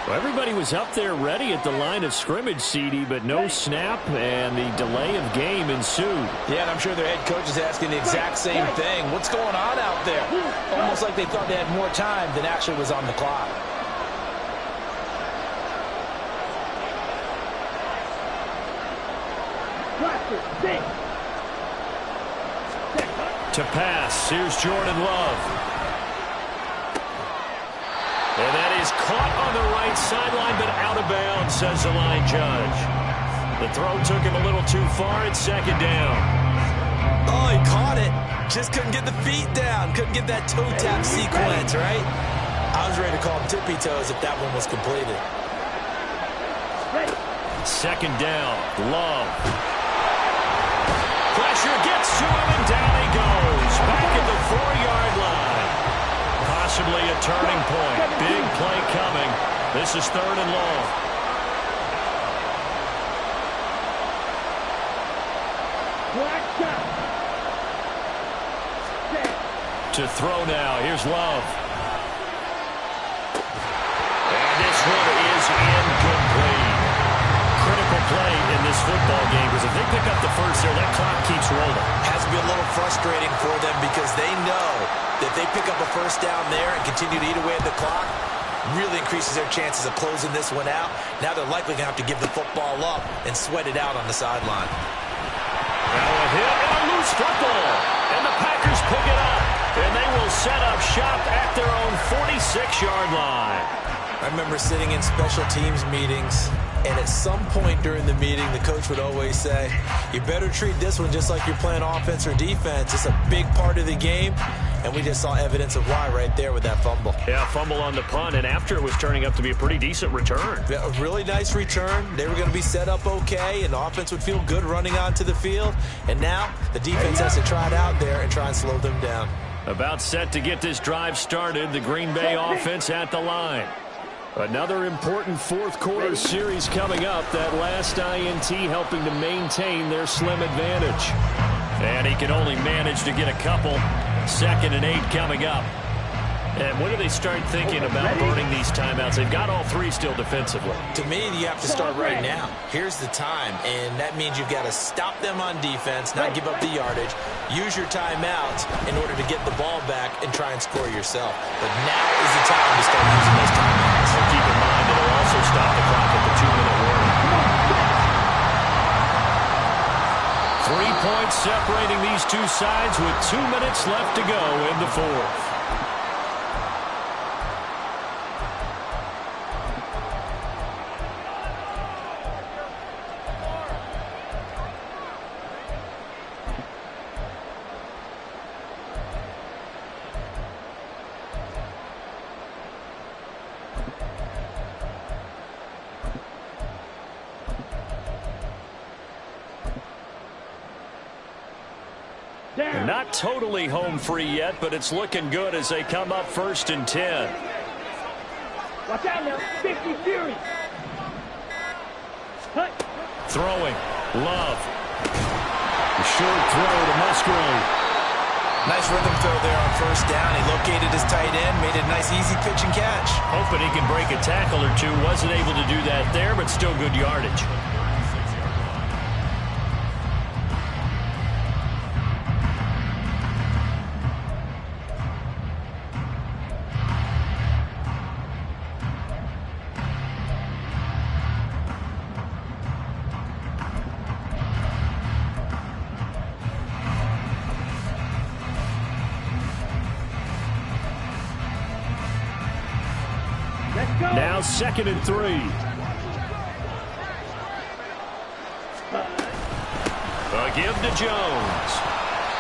Well, everybody was up there ready at the line of scrimmage, CD, but no snap, and the delay of game ensued. Yeah, and I'm sure their head coach is asking the exact same thing. What's going on out there? Almost like they thought they had more time than actually was on the clock. To pass, here's Jordan Love. And that is caught on the right sideline, but out of bounds, says the line judge. The throw took him a little too far. It's 2nd down. Oh, he caught it. Just couldn't get the feet down. Couldn't get that toe tap sequence, right? I was ready to call him tippy toes if that one was completed. 2nd down, Love. Pressure gets to him, and down he goes. Back at the 4-yard line. Possibly a turning point. Big play coming. This is 3rd and long. To throw now. Here's Love. And this one is incomplete. Critical play in this football game because if they pick up the first there, that clock keeps rolling. Has to be a little frustrating for them because they know that if they pick up a first down there and continue to eat away at the clock, really increases their chances of closing this one out. Now they're likely going to have to give the football up and sweat it out on the sideline. Now a hit and a loose football. And the Packers pick it up. And they will set up shop at their own 46-yard line. I remember sitting in special teams meetings, and at some point during the meeting, the coach would always say, you better treat this one just like you're playing offense or defense. It's a big part of the game, and we just saw evidence of why right there with that fumble. Yeah, fumble on the punt, and after it was turning up to be a pretty decent return. Yeah, a really nice return. They were going to be set up okay, and the offense would feel good running onto the field. And now the defense has to try it out there and try and slow them down. About set to get this drive started, the Green Bay offense at the line. Another important fourth-quarter series coming up. That last INT helping to maintain their slim advantage. And he can only manage to get a couple. 2nd and 8 coming up. And when do they start thinking about burning these timeouts? They've got all 3 still defensively. To me, you have to start right now. Here's the time, and that means you've got to stop them on defense, not give up the yardage, use your timeouts in order to get the ball back and try and score yourself. But now is the time to start using those timeouts. So keep in mind it'll also stop the clock at the 2-minute warning. 3 points separating these two sides with 2 minutes left to go in the fourth. Not totally home free yet, but it's looking good as they come up 1st and 10. Watch out now. 50 series. Cut. Throwing. Love. The short throw to Musgrave. Nice rhythm throw there on 1st down. He located his tight end, made it a nice easy pitch and catch. Hoping he can break a tackle or two. Wasn't able to do that there, but still good yardage. Now 2nd and 3. A give to Jones.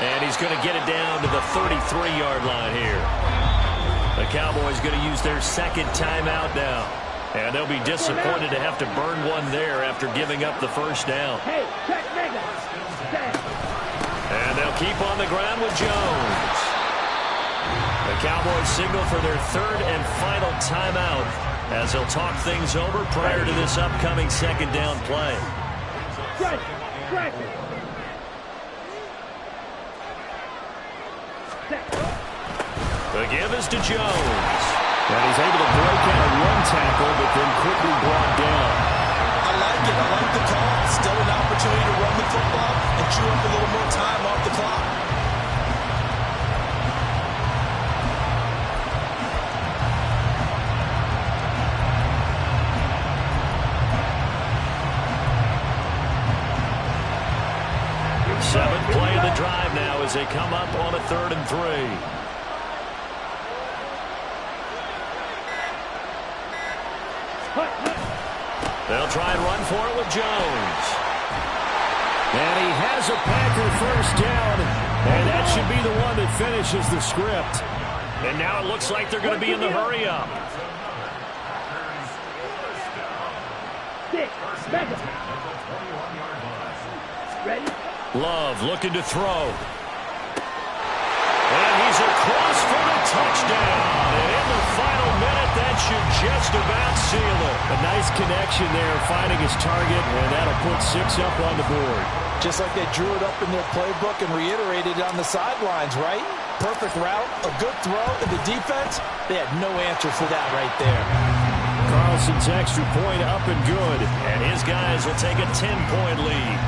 And he's going to get it down to the 33-yard line here. The Cowboys going to use their 2nd timeout now. And they'll be disappointed to have to burn one there after giving up the 1st down. And they'll keep on the ground with Jones. The Cowboys signal for their 3rd and final timeout as they'll talk things over prior to this upcoming 2nd down play. The give is to Jones. And he's able to break out one tackle, but then quickly brought down. I like it. I like the call. Still an opportunity to run the football and chew up a little more time off the clock. Seventh play of the drive now as they come up on a 3rd and 3. They'll try and run for it with Jones. And he has a Packer 1st down. And that should be the one that finishes the script. And now it looks like they're going to be in the hurry up. Ready? Love looking to throw. And he's across for the touchdown. And in the final minute, that should just about seal it. A nice connection there, finding his target, and that'll put 6 up on the board. Just like they drew it up in their playbook and reiterated it on the sidelines, right? Perfect route, a good throw, and the defense, they had no answer for that right there. Carlson's extra point up and good, and his guys will take a 10-point lead.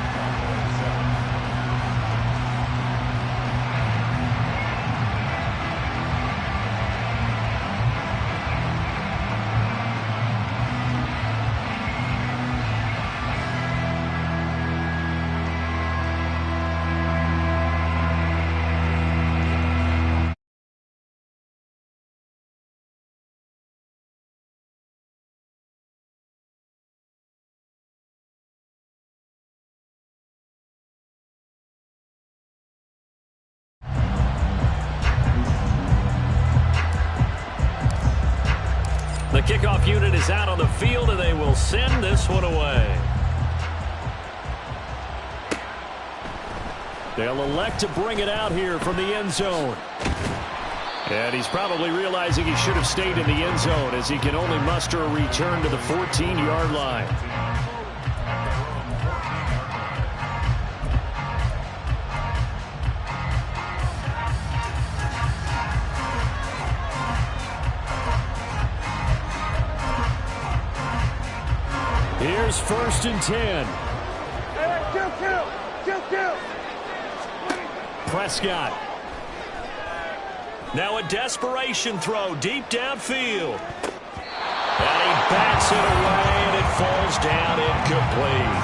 The kickoff unit is out on the field, and they will send this one away. They'll elect to bring it out here from the end zone. And he's probably realizing he should have stayed in the end zone as he can only muster a return to the 14-yard line. Here's 1st and 10. Prescott. Now a desperation throw deep downfield. And he bats it away, and it falls down incomplete.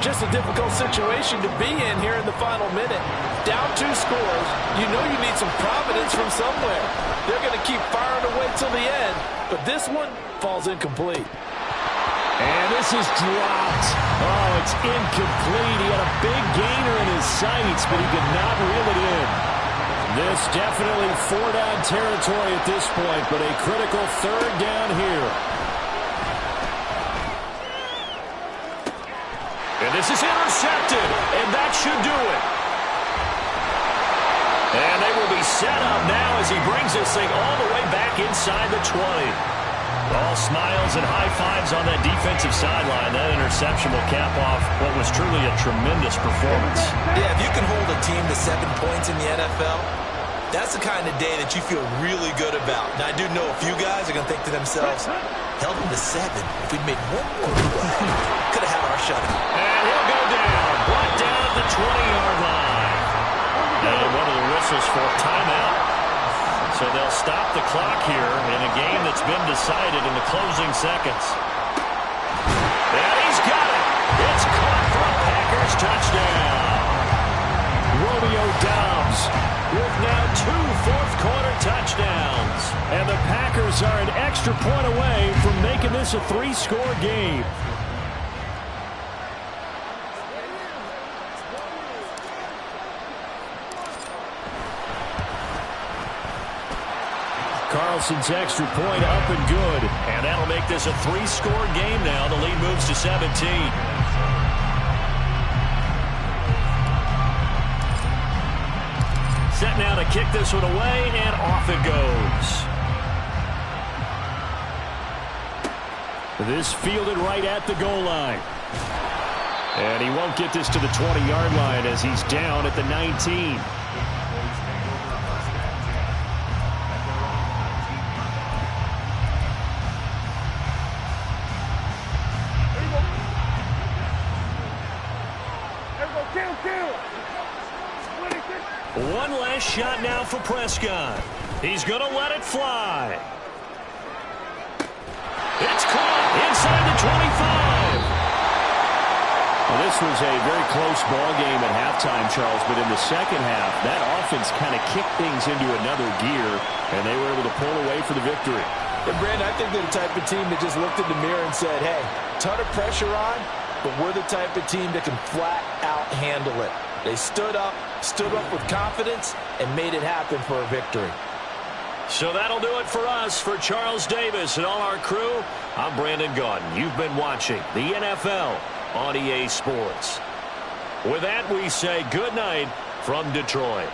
Just a difficult situation to be in here in the final minute. Down 2 scores. You know you need some providence from somewhere. They're going to keep firing away till the end, but this one falls incomplete. And this is dropped. Oh, it's incomplete. He had a big gainer in his sights, but he could not reel it in. This definitely 4-down territory at this point, but a critical 3rd down here. And this is intercepted, and that should do it. And they will be set up now as he brings this thing all the way back inside the 20. All smiles and high fives on that defensive sideline. That interception will cap off what was truly a tremendous performance. Yeah, if you can hold a team to 7 points in the NFL, that's the kind of day that you feel really good about. Now, I do know a few guys are going to think to themselves, held them to 7. If we'd made one more play, could have had our shot. And he'll go down. Brought down at the 20-yard line. And one of the whistles for timeout. So they'll stop the clock here in a game that's been decided in the closing seconds. And he's got it. It's caught for a Packers touchdown. Romeo Doubs with now 2 fourth-quarter touchdowns. And the Packers are an extra point away from making this a 3-score game. Carlson's extra point up and good. And that'll make this a 3-score game now. The lead moves to 17. Set now to kick this one away, and off it goes. This fielded right at the goal line. And he won't get this to the 20-yard line as he's down at the 19. One last shot now for Prescott. He's going to let it fly. It's caught inside the 25. Well, this was a very close ball game at halftime, Charles, but in the second half, that offense kind of kicked things into another gear, and they were able to pull away for the victory. And Brandon, I think they're the type of team that just looked in the mirror and said, hey, ton of pressure on, but we're the type of team that can flat out handle it. They stood up with confidence, and made it happen for a victory. So that'll do it for us. For Charles Davis and all our crew, I'm Brandon Gaudin. You've been watching the NFL on EA Sports. With that, we say good night from Detroit.